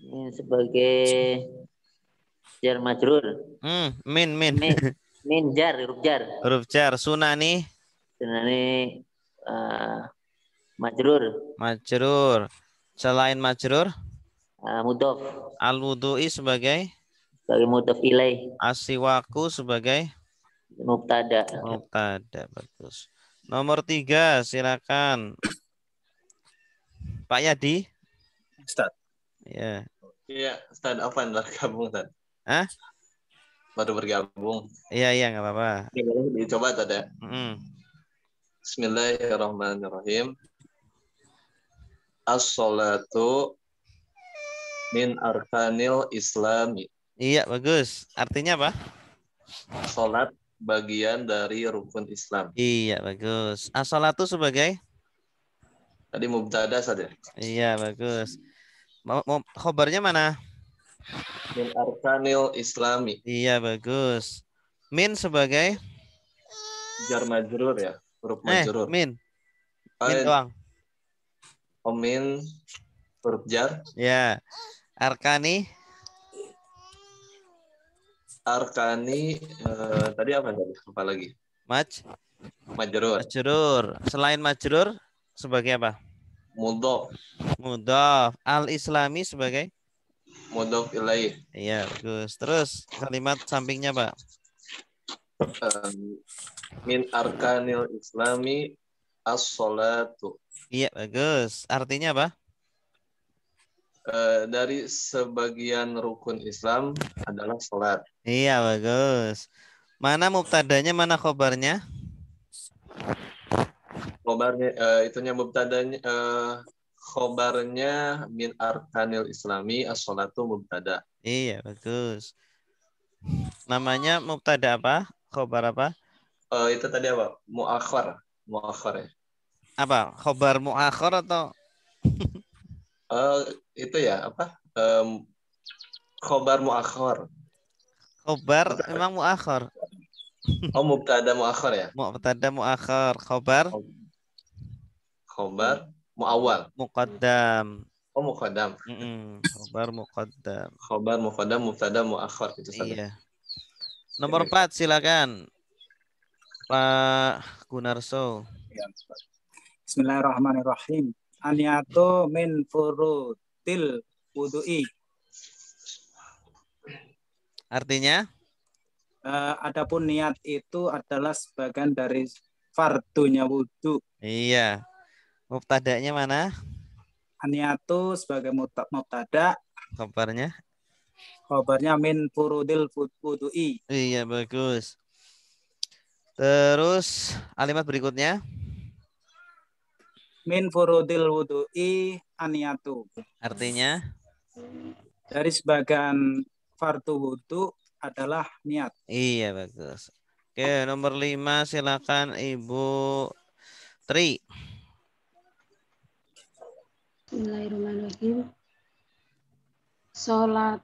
Min sebagai jar majrur. Min. Min jar, huruf jar. Huruf jar. Sunani? Sunani majrur. Majrur. Selain majrur? Mudhof. Al-wudu'i sebagai mudhof ilaih. Asiwaku sebagai mubtada. Bagus. Nomor 3 silakan. Pak Yadi. Ustaz. Ya. Iya, Ustaz Afan baru bergabung, Ustaz. Baru bergabung. Iya, nggak apa-apa. Dicoba Ustaz ya. Bismillahirrahmanirrahim. As-salatu min arkanil islami. Iya, bagus. Artinya apa? Salat bagian dari rukun Islam. Iya, bagus. As-salatu sebagai? Tadi mubtada saja. Iya, bagus. Khobarnya mana? Min arkanil islami. Iya, bagus. Min sebagai? Jar majrur ya. Huruf majrur. Min doang. Min huruf jar. Ya. Arkani tadi apa tadi? Apa lagi? Majrur. Selain majrur sebagai apa? Mudhof. Al-islami sebagai mudhof ilaih. Iya, bagus. Terus kalimat sampingnya, Pak. Min arkanil islami as-salatu. Iya, bagus. Artinya apa? Dari sebagian rukun Islam adalah salat. Iya, bagus. Mana mubtadanya, mana khobarnya? Khobarnya itunya mubtadanya khobarnya min arkanil islami as-salatu mubtada. Iya, bagus. Namanya mubtada apa? Khobar apa? Itu tadi apa? Muakhar ya. Apa? Khobar muakhar atau itu ya apa? Khobar muakhar. Khobar memang muakhar. Oh, mubtada muakhar ya? Mubtada muakhar. Khobar muawal. Muqaddam. Oh, muqaddam. Khobar muqaddam. Khobar muqaddam, mubtada muakhar gitu. Iya. Nomor 4 silakan. Pak Gunarso. Bismillahirrahmanirrahim. Aniatu min furutil wudu'i. Artinya? Adapun niat itu adalah sebagian dari fardunya wudu. Iya. Mubtadanya mana? Aniatu sebagai mubtada. Kabarnya? Kabarnya min furudil wudu'i. Iya, bagus. Terus kalimat berikutnya? Min furudil wudu'i aniatu. Artinya? Dari sebagian fardu wudu adalah niat. Iya, bagus. Oke, nomor 5 silakan Ibu Tri. Bismillahirrahmanirrahim. Sholatul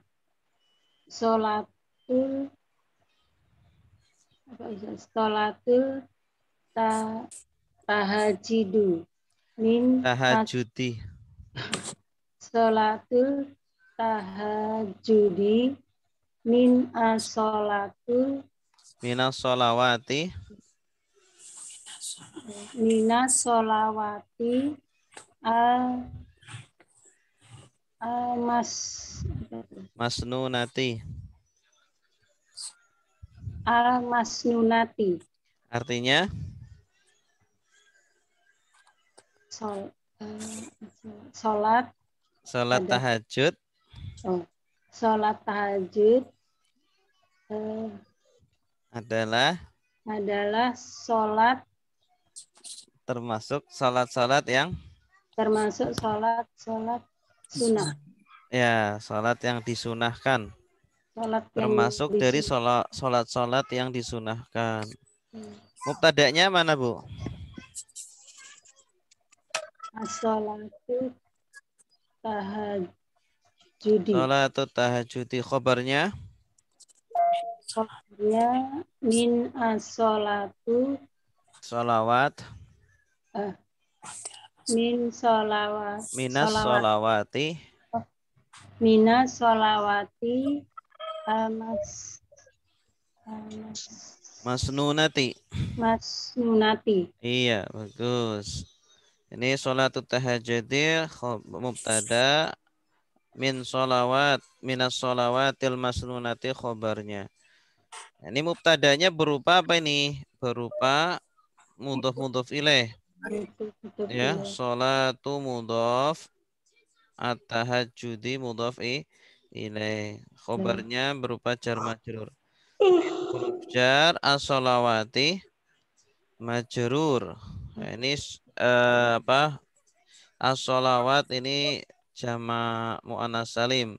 tahajidu min tahajudi. Sholatul tahajudi min as-sholatul Minas sholawati. Minas sholawati Masnunati. Al-masnunati. Artinya? Sholat tahajud. Sholat tahajud adalah sholat termasuk sholat yang sunnah. Ya, sholat yang disunahkan. Termasuk dari sholat yang disunahkan. Mubtadanya mana, Bu? As-sholatu tahajudi. Sholatu tahajudi. Khobarnya? Khobarnya min as-sholatu. Sholawat. Min sholawat. Minas sholawati. Minas sholawati. Masnunati. Iya, bagus. Ini sholatu tahajudi mubtada min sholawat minas sholawatil masnunati khobarnya. Ini mubtadanya berupa apa ini? Berupa mudhof ilaih. Ya, sholatu mudhof, at-tahajjudi mudhof ilaih. Khobarnya berupa jar majrur. Huruf jar as-sholawati majrur. Nah, ini apa? As-sholawat ini jama' mu'annas salim.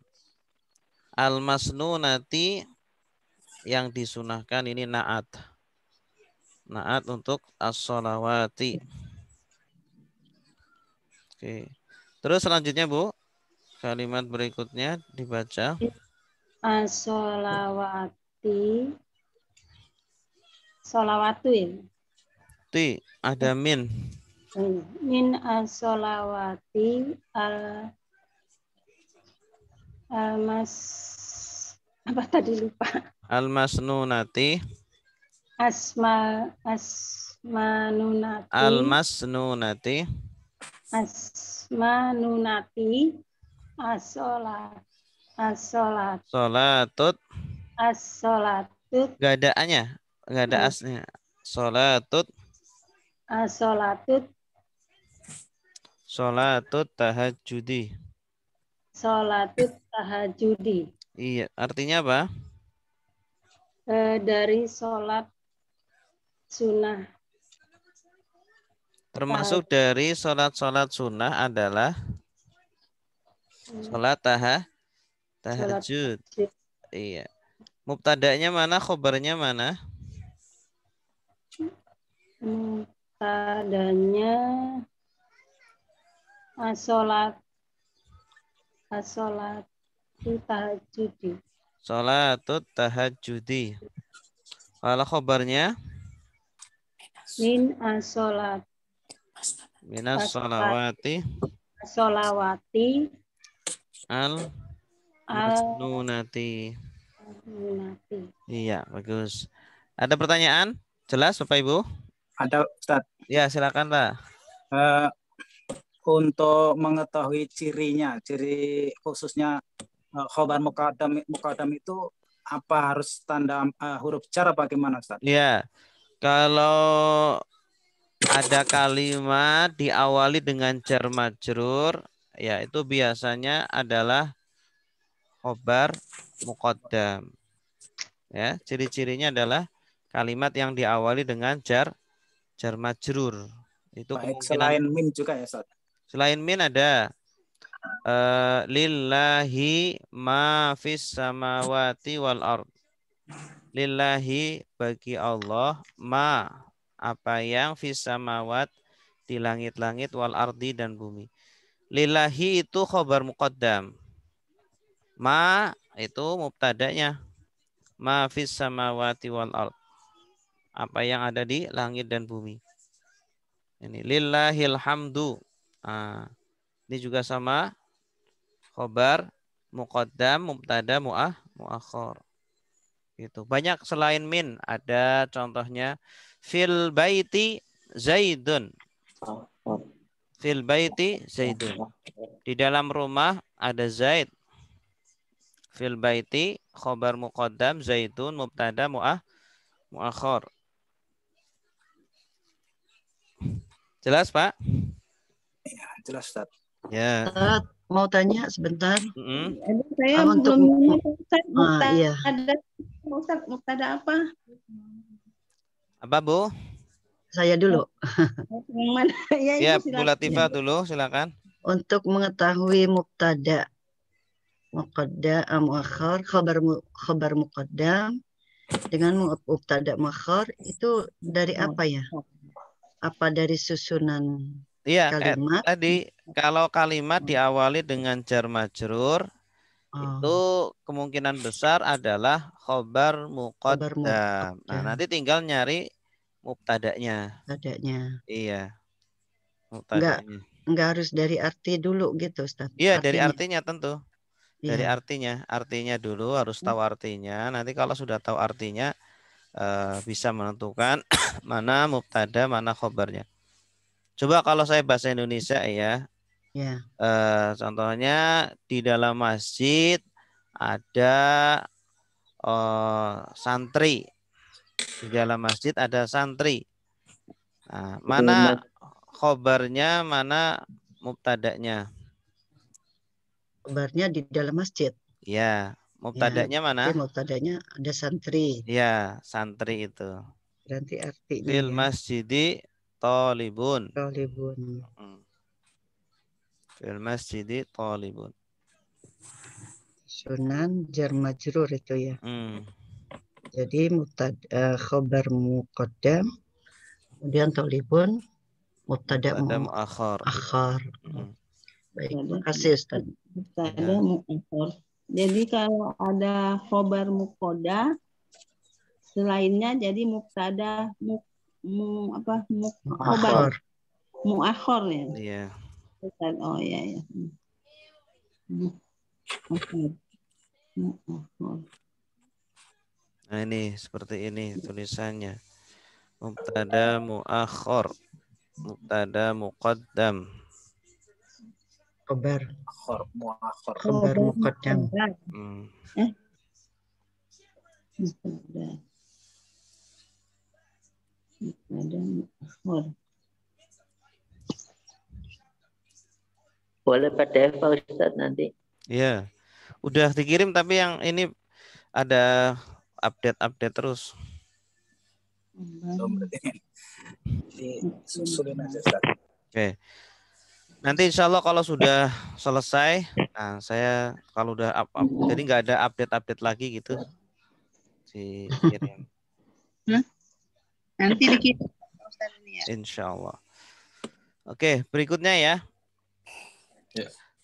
Al-masnunati yang disunahkan ini na'at. Na'at untuk as-sholawati. Oke. Terus selanjutnya, Bu. Kalimat berikutnya dibaca. As-sholawati. Sholawatu ya? Ada min. Min as-sholawati apa tadi lupa. Al-masnunati. Asmanunati. Al-masnunati. Asmanunati. As-sholat. Sholatut. As-sholatut. Gak ada A-nya. Gak ada asnya. Sholatut. As-sholatut. Sholatut tahajudi. Sholatut tahajudi. Iya, artinya apa? Dari sholat sunnah. Termasuk dari sholat sunnah adalah sholat tahajud. Iya. Mubtadanya mana? Khobarnya mana? Mubtadanya as-sholat tahajudi. Sholatut tahajudi. Kalau khobarnya? Min as-sholat. Minas sholawati. Sholawati. Al-masnunati. Al-masnunati. Iya, bagus. Ada pertanyaan? Jelas Bapak Ibu? Ada Ustaz. Ya, silakan Pak. Untuk mengetahui cirinya, ciri khususnya khobar muqaddam itu apa, harus tanda huruf jar apa bagaimana Ustaz? Ya, kalau ada kalimat diawali dengan jar majrur, ya itu biasanya adalah khobar muqaddam. Ya, ciri-cirinya adalah kalimat yang diawali dengan jar majrur. Itu Baik, kemungkinan selain min juga ya Ustaz? Selain min ada lillahi ma fis samawati wal ard. Lillahi bagi Allah ma apa yang fis samawat di langit-langit wal ardi dan bumi. Lillahi itu khobar muqaddam. Ma itu mubtadanya. Ma fis samawati wal ard. Apa yang ada di langit dan bumi. Ini lillahil hamdu. Ini juga sama khobar muqaddam mubtada muakhar. Itu banyak selain min, ada contohnya fil baiti zaidun. Fil baiti zaidun. Di dalam rumah ada Zaid. Fil baiti khobar muqaddam zaidun mubtada muakhar. Jelas Pak? Ya, jelas Ustaz. Ya. Ustaz, mau tanya sebentar. Saya Untuk belum nanya Ustaz, iya. Ustaz, mubtada apa? Apa Bu? Saya dulu. Yang mana? Ya, Ibu Bu Latifah dulu, silakan. Untuk mengetahui mubtada muqaddam muakhar, khabar muqaddam dengan mubtada muakhar itu dari apa ya? Apa dari susunan Iya, kalimat? tadi kalau kalimat diawali dengan jar majrur itu kemungkinan besar adalah khobar muqaddam. Nah, nanti tinggal nyari mubtadanya. Mubtadanya. Iya. Mubtadanya. Enggak harus dari arti dulu gitu, Ustaz. Iya, dari artinya tentu. Dari Iya. artinya dulu harus tahu artinya. Nanti kalau sudah tahu artinya bisa menentukan mana mubtada, mana khobarnya. Coba kalau saya bahasa Indonesia ya. Ya. Contohnya di dalam masjid ada santri. Di dalam masjid ada santri. Nah, mana khobarnya, mana mubtadanya? Khobarnya di dalam masjid. Ya, mubtadanya mana? Mubtadanya ada santri. Ya, santri itu. Berarti artinya Fil masjidi thalibun. Thalibun. Fil masjidi thalibun. Sunan jar majrur itu ya. Jadi khobar muqaddam, kemudian thalibun, mubtada muakhar. Baik, terima kasih Ustaz. Mubtada muakhar. Jadi kalau ada khobar muqaddam, selainnya jadi mubtada khobar muakhar ya. Iya. Oh iya ya. Nah ini seperti ini tulisannya. Mubtada muakhar, mubtada muqaddam. Khobar muakhar. Khobar muqaddam. Boleh PDF Pak Ustadz nanti. Iya. Udah dikirim tapi yang ini ada update terus. Oke. Nanti insya Allah kalau sudah selesai, nah saya kalau udah jadi nggak ada update lagi gitu. Dikirim. Nanti dikirim. Insya Allah. Oke, berikutnya ya.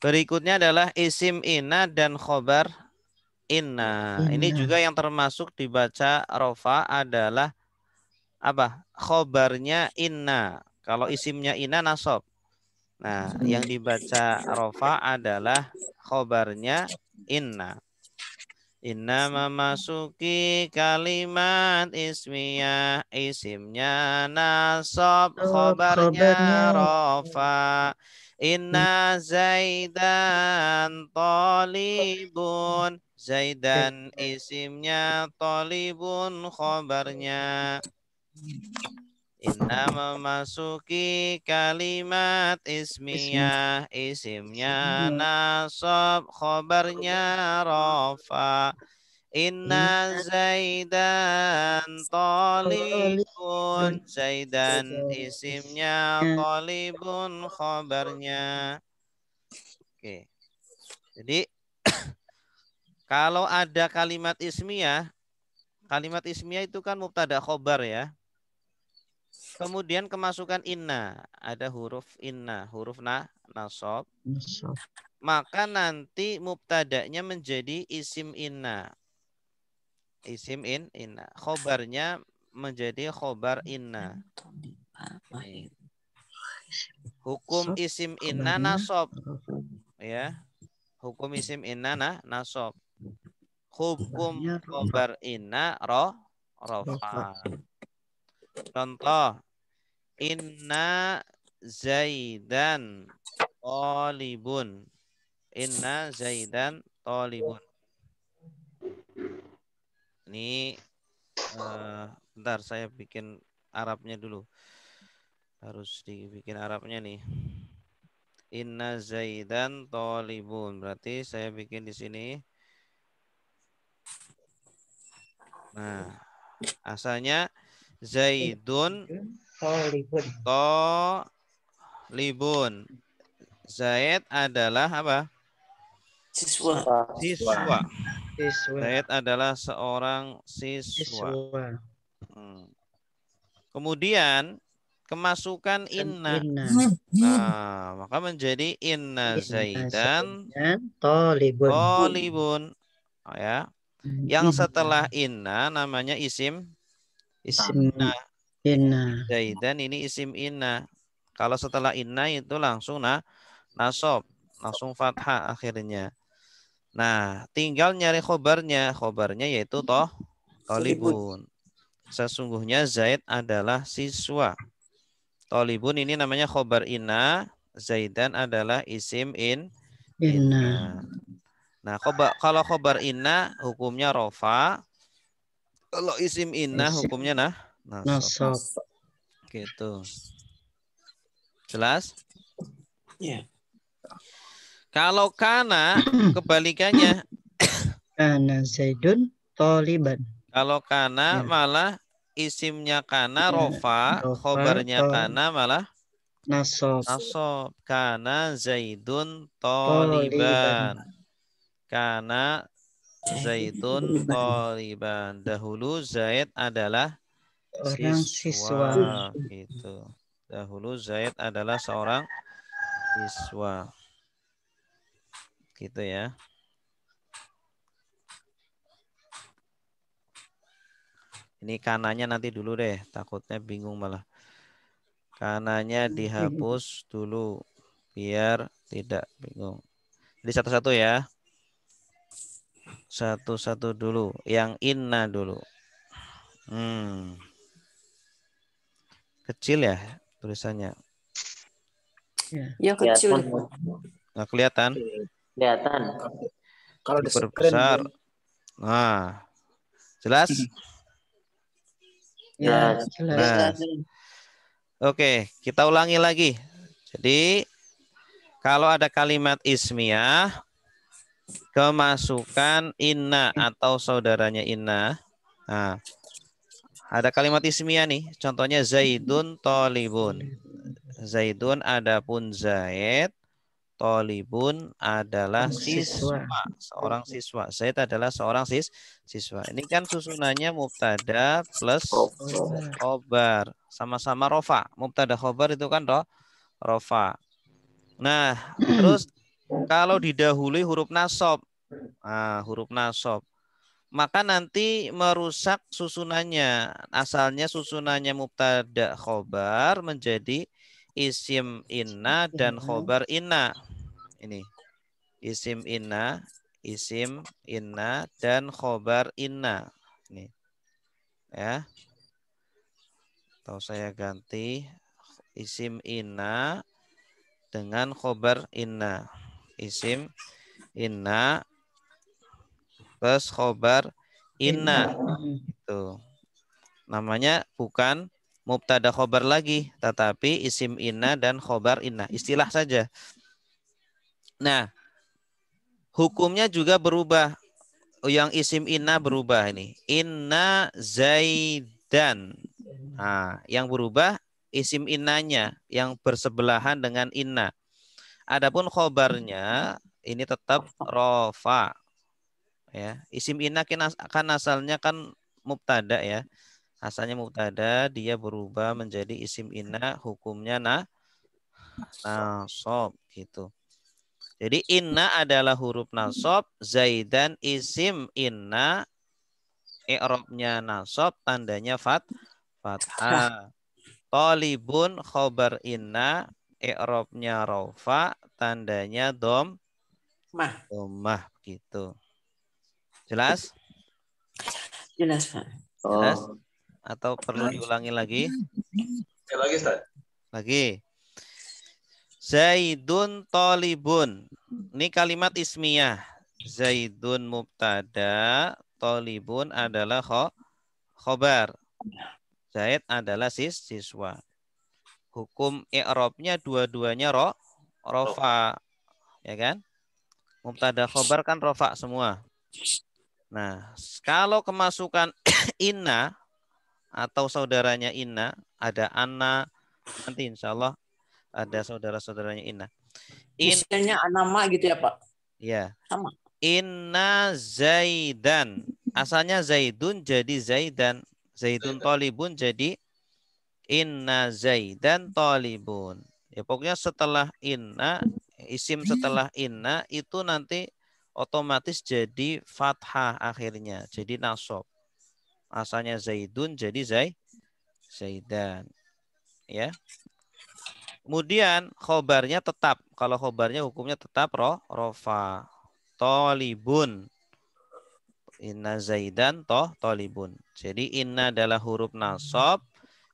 Berikutnya adalah isim inna dan khobar inna. Ini juga yang termasuk dibaca rofa adalah apa? Khobarnya inna. Kalau isimnya inna nasab. Nah, yang dibaca rofa adalah khobarnya inna. Inna memasuki kalimat ismiyah, isimnya nasab, khobarnya rofa. Inna Zaidan talibun. Zaidan isimnya, talibun khobarnya. Inna memasuki kalimat ismiyah, isimnya nasab, khobarnya rofa. Inna Zaidan talibun. Zaidan isimnya, talibun khobarnya. Oke. Jadi kalau ada kalimat ismiyah itu kan mubtada khobar ya. Kemudian kemasukan inna, ada huruf inna, huruf nasab. Maka nanti mubtadanya menjadi isim inna. Isim inna. Khobarnya menjadi khobar inna. Hukum isim inna nasab. Ya. Hukum isim inna nasab. Hukum khobar inna rofa. Contoh, inna Zaidan talibun. Inna Zaidan talibun. Ini bentar saya bikin Arabnya dulu. Harus dibikin Arabnya nih. Inna Zaidan talibun. Berarti saya bikin di sini. Nah, asalnya Zaidun talibun. Zaid adalah apa? Siswa. Zaid adalah seorang siswa. Kemudian kemasukan inna. Nah, maka menjadi inna Zaidan talibun. Oh, ya. Yang setelah inna namanya isim inna. Zaidan ini isim inna. Kalau setelah inna itu langsung nasab, langsung fathah akhirnya. Nah, tinggal nyari khobarnya. Khobarnya yaitu talibun. Sesungguhnya Zaid adalah siswa. Talibun ini namanya khobar inna. Zaidan adalah isim inna. Nah, kalau khobar inna hukumnya rofa. Kalau isim inna hukumnya nasab. Gitu. Jelas? Ya. Kalau kana kebalikannya. Kana Zaidun taliban. Kalau kana malah isimnya kana rofa, khobarnya kana malah nasab. Kana Zaidun taliban. Kana Zaidun taliban. Dahulu Zaid adalah siswa. Gitu. Dahulu Zaid adalah seorang siswa. Gitu ya. Ini kananya nanti dulu deh. Takutnya bingung malah. Kananya dihapus dulu. Biar tidak bingung. Jadi satu-satu ya. Satu-satu dulu. Yang inna dulu. Kecil ya tulisannya. Ya kecil. Nggak kelihatan? Kelihatan. Kalau diperbesar. Nah, jelas? Ya, jelas. Oke, kita ulangi lagi. Jadi kalau ada kalimat ismiyah kemasukan inna atau saudaranya inna. Nah, ada kalimat ismiyah nih. Contohnya Zaidun talibun. Zaidun adapun Zaid. Talibun adalah siswa. Seorang siswa. Zaid adalah seorang siswa. Ini kan susunannya mubtada plus khobar. Sama-sama rofa. Mubtada khobar itu kan rofa. Nah, terus kalau didahului huruf nasab. Nah, huruf nasab. Maka nanti merusak susunannya. Asalnya susunannya mubtada khobar menjadi isim inna dan khobar inna. Ini isim inna dan khobar inna. Ini ya. Atau saya ganti isim inna dengan khobar inna. Isim inna plus khobar inna. Itu namanya bukan mubtada khobar lagi, tetapi isim inna dan khobar inna. Istilah saja. Nah, hukumnya juga berubah. Yang isim inna berubah ini. Inna Zaidan. Nah, yang berubah isim innanya yang bersebelahan dengan inna. Adapun khobarnya ini tetap rofa. Ya, isim inna kan asalnya kan mubtada ya. Asalnya mubtada, dia berubah menjadi isim inna, hukumnya nasab gitu. Jadi inna adalah huruf nasab, Zaidan isim inna, i'rabnya nasab, tandanya fathah. Talibun khobar inna, i'rabnya rofa, tandanya dhammah gitu. Jelas? Jelas, Pak. Jelas? Atau perlu diulangi lagi? Lagi, Ustaz. Lagi. Zaidun talibun. Ini kalimat ismiyah. Zaidun mubtada, talibun adalah khobar. Zaid adalah siswa. Hukum i'rabnya dua-duanya rofa. Ya kan? Mubtada khobar kan rofa semua. Nah, kalau kemasukan inna atau saudaranya inna, ada anna, nanti insya Allah ada saudara-saudaranya inna. Misalnya nama gitu ya Pak? Ya. Sama. Inna Zaidan. Asalnya Zaidun jadi Zaidan. Zaidun talibun jadi Inna Zaidan talibun. Ya pokoknya setelah inna, isim setelah inna itu nanti otomatis jadi fathah akhirnya, jadi nasab. Asalnya Zaidun jadi Zaidan. Ya. Kemudian khobarnya tetap. Kalau khobarnya hukumnya tetap rofa. Talibun. Inna Zaidan talibun. Jadi inna adalah huruf nasab.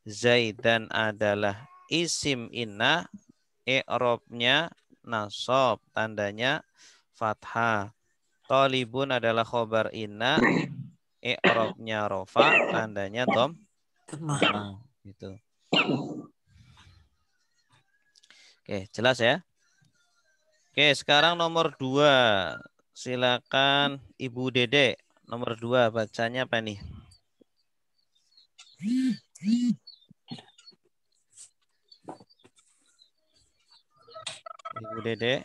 Zaidan adalah isim inna. I'rabnya nasab. Tandanya fathah. Talibun adalah khobar inna. I'rabnya rofa. Tandanya dhammah. Gitu. Oke, jelas ya? Oke, sekarang nomor 2. Silakan Ibu Dede. Nomor 2, bacanya apa nih? Ibu Dede.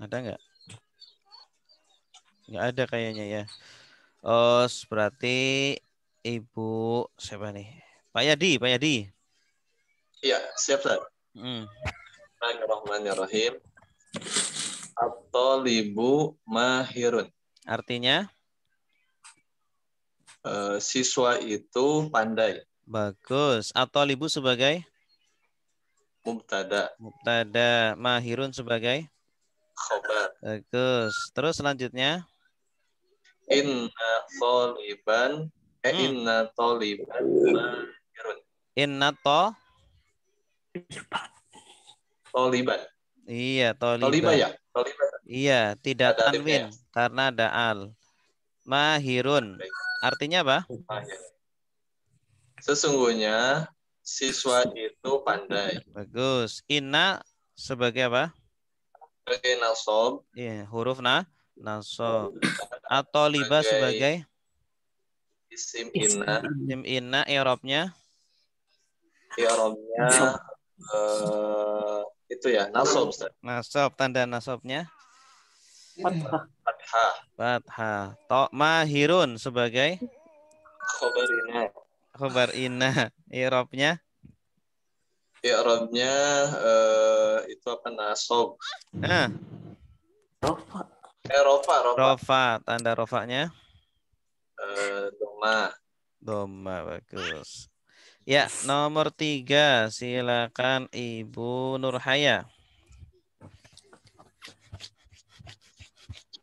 Ada nggak? Nggak ada kayaknya ya. Oh, berarti Ibu siapa nih? Pak Yadi. Iya, siap, Ustaz. Bismillahirrahmanirrahim. At-talibu mahirun. Artinya? Siswa itu pandai. Bagus. At-talibu sebagai? Mubtada. Mahirun sebagai? Khobar. Bagus. Terus selanjutnya? Inna taliban. Inna taliban mahirun. Inna Taliban. Iya, Taliban ya? Taliban. Iya, tidak ada tanwin karena ada al. Mahirun. Artinya apa? Sesungguhnya siswa itu pandai. Bagus. Inna sebagai apa? Sebagai nasab. Iya, huruf nasab. Atau liba sebagai isim inna. Isim inna, i'rabnya? I'rabnya itu ya, nasab, Ustaz. Nasab, tanda nasabnya? Fathah. Mahirun sebagai? Khobar inna. Khobar inna. I'rabnya? i'rabnya itu apa nasob. Rofa. Rofa. Rofa, tanda rofanya? Doma. Doma, bagus. Ya, nomor 3. Silakan Ibu Nurhaya.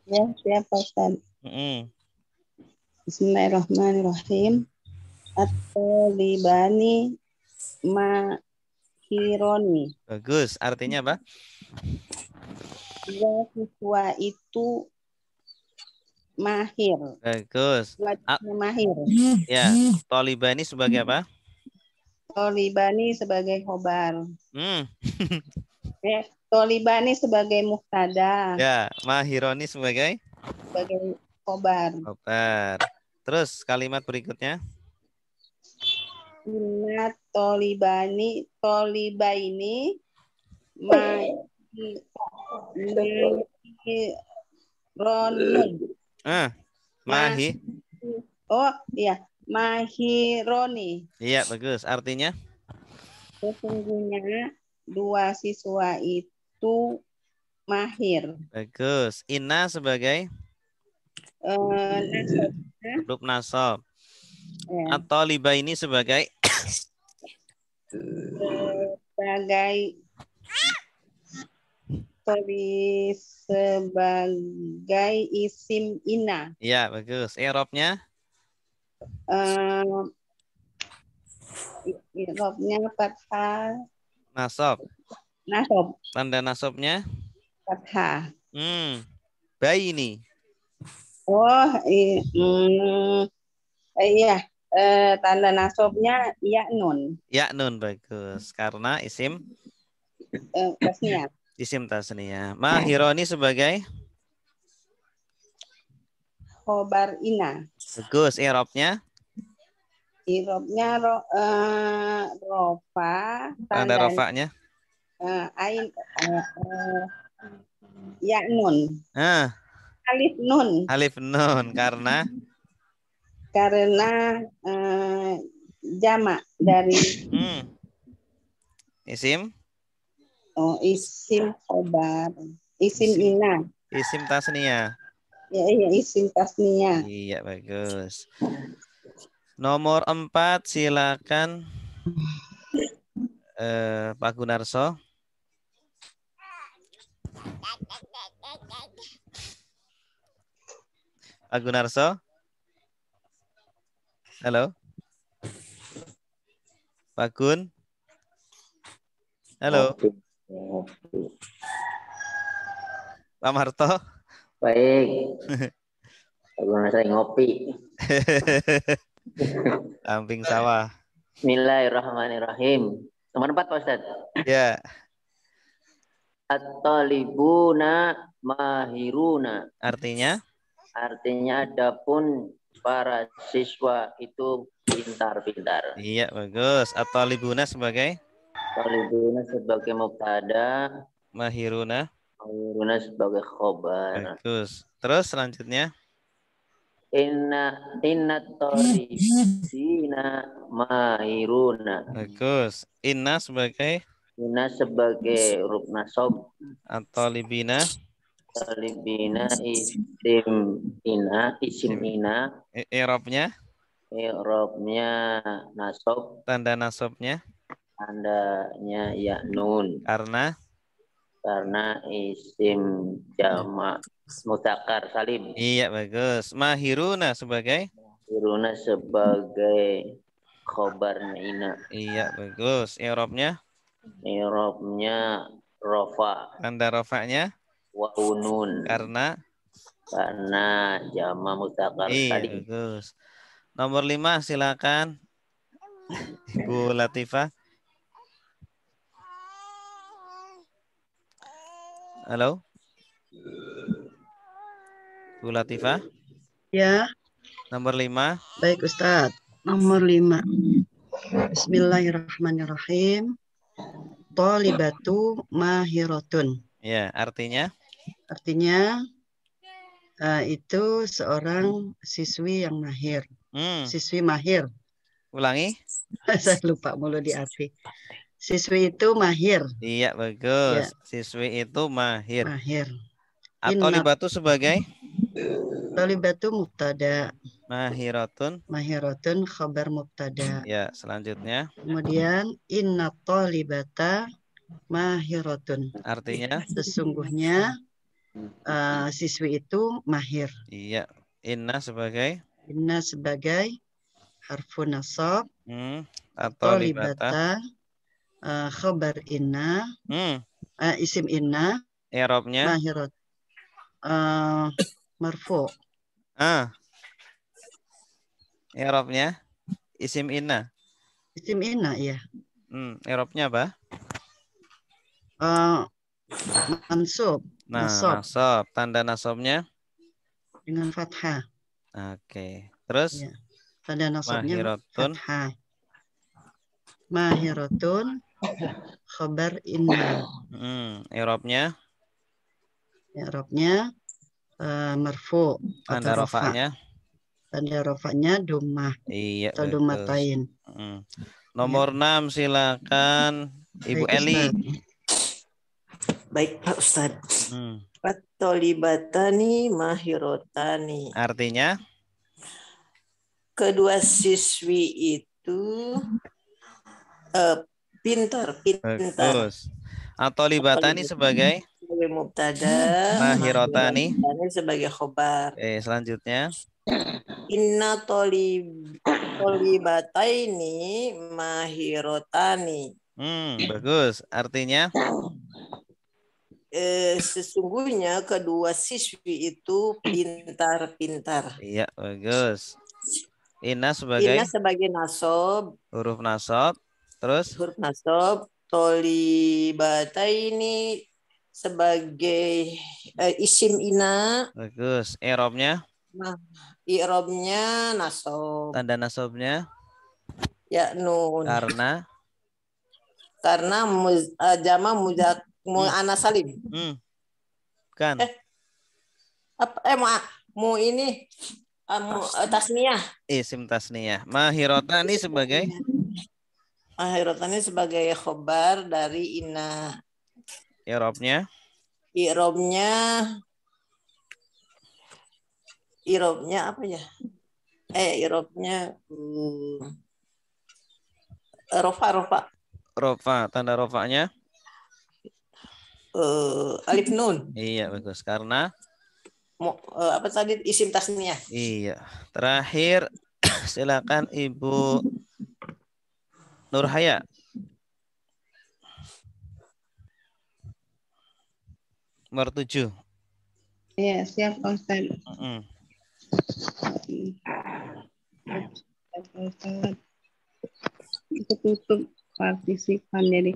Ya, siap Pak Ustaz. Bismillahirrahmanirrahim. At-talibani mahironi. Bagus. Artinya apa? Dua siswa itu mahir. Bagus. Mahir. Ya, talibani sebagai apa? Talibani sebagai khobar. Talibani sebagai mubtada. Ya, mahironi sebagai khobar. Khobar. Terus kalimat berikutnya. Inna tolibaini mahi. Oh iya, mahironi. Iya, bagus. Artinya? Sesungguhnya dua siswa itu mahir. Bagus. Inna sebagai grup nasab. Atau liba ini sebagai isim ina. Iya, bagus. I'rabnya? I'rabnya fathah. Nasab. Tanda nasabnya? Fathah. Baini. Oh, iya. Tanda nasabnya ya'nun. Ya'nun, bagus. Karena isim tasniyah. Isim tasniyah. Mahironi sebagai khobar ina. Bagus. I'rabnya? I'rabnya rofa. Tanda rofanya? Ya'nun. Alif nun. Alif nun. Karena jamak dari isim? Oh, isim khobar. Isim ina. Isim tasniyah. Ya, iya, isim tasniyah. Iya, bagus. Nomor 4, silakan Pak Gunarso. Pak Gunarso. Halo. Pak Gun. Halo. Pak Marto. Baik. Saya ngopi. Samping sawah. Bismillahirrahmanirrahim. Nomor 4 Pak Ustaz. Ya. At-talibuna mahiruna. Artinya? Artinya adapun para siswa itu pintar-pintar. Iya, bagus. At-talibuna sebagai? Talibuna sebagai mubtada. Mahiruna? Mahiruna sebagai khobar. Bagus. Terus selanjutnya? Inna talibina mahiruna. Bagus. Inna sebagai? Inna sebagai huruf nasab. At-talibina? Talibina isim ina. I'rabnya? I'rabnya nasab. Tanda nasabnya? Tandanya ya'nun. Karena isim jamak mudzakkar salim. Iya, bagus. Mahiruna sebagai? Mahiruna sebagai khobarnya ina. Iya, bagus. I'rabnya? I'rabnya rofa. Tanda rofanya? Waunun. Karena jamak mudzakkar salim. Iya, bagus. Nomor 5, silakan Ibu Latifah. Halo, Bu Latifah. Ya. Nomor 5. Baik Ustadz. Nomor 5. Bismillahirrahmanirrahim. Thalibatu mahirotun. Ya, artinya? Artinya itu seorang siswi yang mahir. Siswi mahir. Ulangi. Saya lupa mulu di arti. Siswi itu mahir. Iya, bagus. Siswi itu mahir. Mahir. At-thalibatu sebagai? Thalibatu mubtada. Mahiratun. Mahiratun khabar mubtada. Ya, selanjutnya. Kemudian inna thalibata mahiratun. Artinya? Sesungguhnya siswi itu mahir. Iya. Inna sebagai? Inna sebagai harfun nasab. At-thalibata. Khabar inna. Isim inna. I'rabnya? Mahirat. Marfu. I'rabnya? Isim inna. Isim inna, ya. I'rabnya apa? Mansub. Nasab. Tanda nasabnya? Dengan fathah. Oke. Terus? Ya. Tanda nasabnya mahiratun. Fathah. Mahiratun khabar inna. I'rabnya? I'rabnya marfu. Tanda rafa'nya? Tanda rafa'nya dhammah. Iya, atau dhammatain. Nomor 6 silakan Ibu Baik, Eli. Ustaz. Baik Pak Ustadz. At-thalibatani mahirotani. Artinya? Kedua siswi itu pintar. Bagus. At-thalibatani sebagai? Sebagai mubtada. Mahirotani sebagai khobar. Selanjutnya. Inna thalibataini mahirotani. Bagus. Artinya? Sesungguhnya kedua siswi itu pintar-pintar. Iya, bagus. Inna sebagai? Inna sebagai nasab. Huruf nasab. Terus? Huruf nasab. Thalibataini sebagai isim inna. Bagus. I'rabnya? Nah, i'rabnya nasab. Tanda nasabnya? Ya nun. Karena jama mu'annas salim. Kan. Mu ini tasniyah. Isim tasniyah. Mahirotani sebagai? Mahirotani sebagai khobar dari inna. I'rabnya? I'rabnya apa ya? I'rabnya rofa. Rofa. Tanda rofanya? Alif nun. Iya, bagus. Karena? Apa tadi? Isim tasniyah. Iya. Terakhir silakan Ibu Nurhaya. Nomor 7. Iya, siap Pak Ustaz. Itu tutup partisipan jadi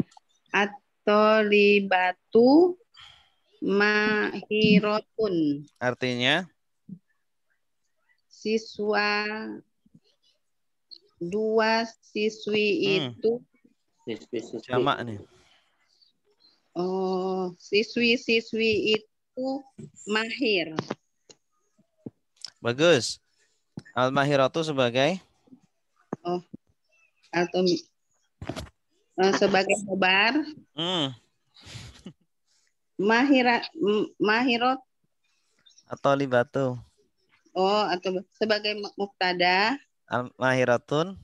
at-thalibatu mahirotun. Artinya? Dua siswi itu jamak nih. Siswi-siswi itu mahir. Bagus. Al-mahiratu sebagai? Atau sebagai khobar. Mahirot. At-thalibatu. Atau sebagai mubtada. Al-mahiratun.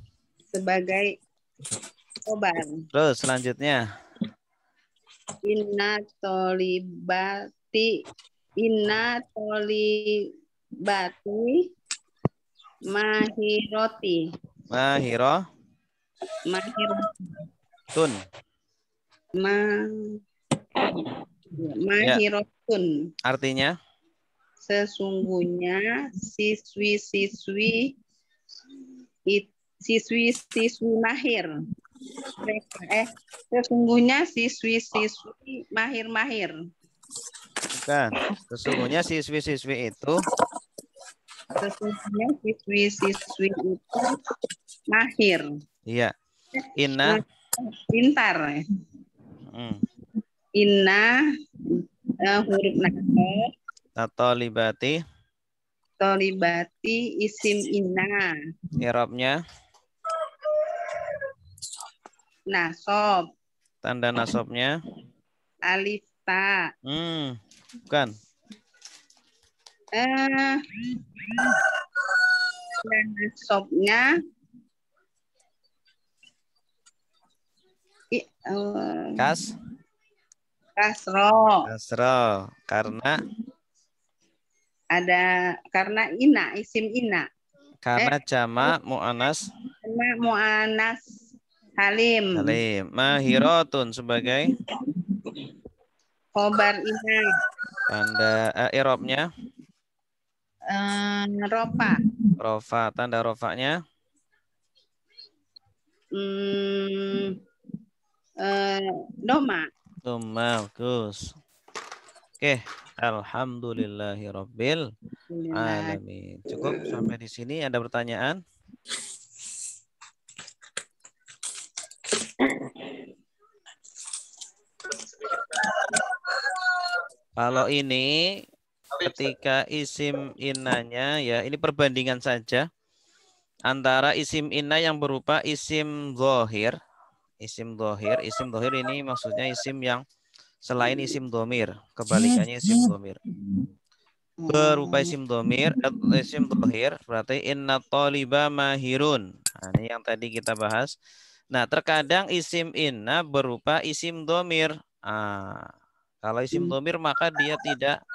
Sebagai khobar. Terus selanjutnya. Inna thalibati mahiroti. Mahirotun. Mahirotun. Artinya? Sesungguhnya siswi-siswi mahir. Sesungguhnya siswi-siswi mahir-mahir. Bukan. Sesungguhnya siswi-siswi itu? Sesungguhnya siswi-siswi itu mahir. Iya. Inna? Pintar. Inna huruf nasab. At-thalibati. Thalibati isim inna. I'rabnya? Nasab. Tanda nasabnya? Alif ta. Bukan. Dan nasabnya kasro. Karena karena ina, isim ina. Karena jamak mu'anas. Jamak mu'anas halim. Mahirotun sebagai khobar ina. Tanda i'rabnya? Rofa. Tanda rofanya? Doma. Bagus. Oke, alhamdulillahirabbil alamin. Cukup sampai di sini. Ada pertanyaan? Kalau ini ketika isim innanya ya, ini perbandingan saja antara isim inna yang berupa isim dhohir. Isim dhohir ini maksudnya isim yang selain isim domir, kebalikannya isim domir. Berupa isim domir, isim dhohir, berarti inna thaliba mahirun. Nah, ini yang tadi kita bahas. Nah, terkadang isim inna berupa isim domir. Kalau isim domir maka dia tidak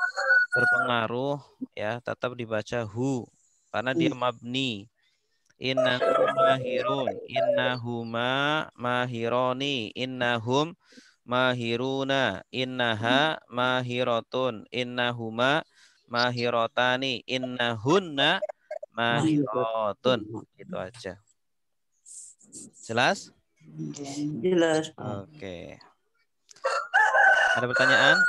berpengaruh, ya, tetap dibaca hu karena dia mabni. Innahum mahirun, innahuma mahironi, innahum mahiruna, innaha mahirotun, innahuma mahirotani, innahunna mahirotun. Itu aja. Jelas? Jelas. Oke. Ada pertanyaan?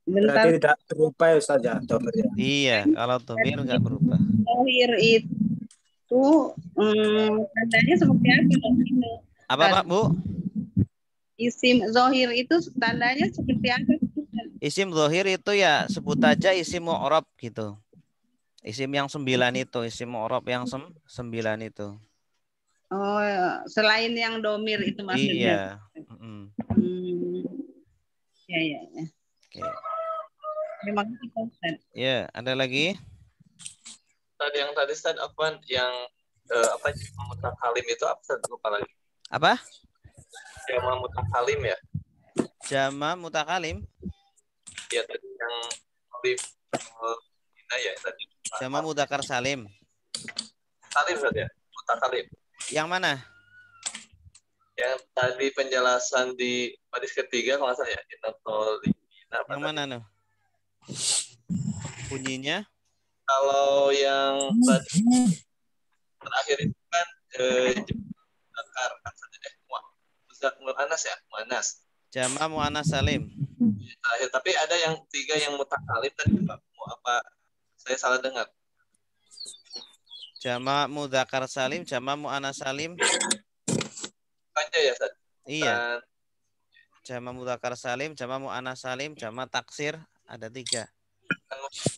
Berarti tidak berubah saja domirnya. Iya, kalau domir nggak berubah. Zohir itu tandanya seperti apa? Apa Pak, Bu? Isim zohir itu tandanya seperti apa? Isim zohir itu ya sebut aja isim mu'rab gitu. Isim yang 9 itu, isim mu'rab yang 9 itu. Oh, selain yang domir itu maksudnya. Iya. Ya. Oke. Terima kasih Ustaz. Ya, ada lagi? Tadi yang tadi Ustaz apa yang mutakalim itu apa Ustaz? Lupa lagi. Apa? Jama mutakalim ya? Jama mutakalim? Ya tadi yang alif ya tadi. Jama mudzakkar salim. Salim Ustaz ya? Mutakalim. Yang mana? Yang tadi penjelasan di baris ketiga kalau nggak salah ya. Yang mana nih? Bunyinya? Kalau yang terakhir itu kan mu'anas ya, mu'anas. Jama mu'anas salim. Terakhir, tapi ada yang 3 yang mutakalim tadi Pak. Apa saya salah dengar? Jama mudzakkar salim, jama mu'anas salim. Aja ya, Ustaz. Iya. Jama mudzakkar salim, jama mu'anas salim, jama taksir ada 3.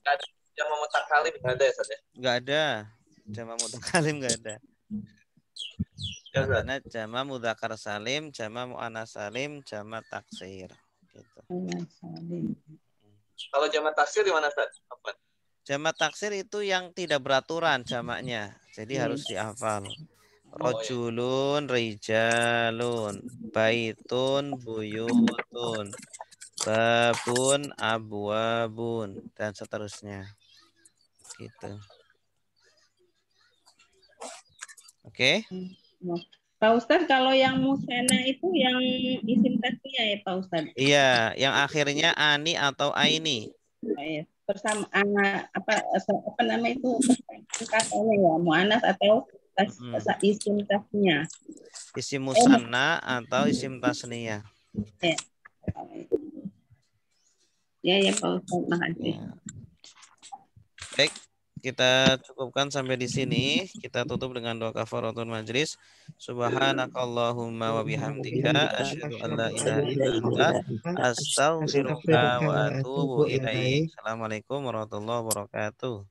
Ada jama mutakalim nggak ada ya, Ustaz ya? Nggak ada. Jama mutakalim nggak ada. Karena jama mudzakkar salim, jama mu'anas salim, jama taksir. Gitu. Kalau jama taksir di mana, Ustaz? Apa? Jama taksir itu yang tidak beraturan jamaknya. Jadi harus dihafal. Rojulun, rijalun, baitun, buyutun, babun, abwabun, dan seterusnya. Gitu. Oke? Pak Ustadz, kalau yang musana itu yang isim tasniyah ya Pak Ustadz? Iya, yang akhirnya ani atau aini. Bersama apa nama itu katanya ya, mu'anas atau isim tasniyah. Isim musanna atau isim tasniyah. Ya Pak Ustadz, makasih. Ya. Baik, kita cukupkan sampai di sini. Kita tutup dengan doa kafaratul majlis. Subhanakallahumma wa bihamdika asyhadu an la ilaha illa anta astaghfiruka wa atubu ilaik. Assalamualaikum warahmatullahi wabarakatuh.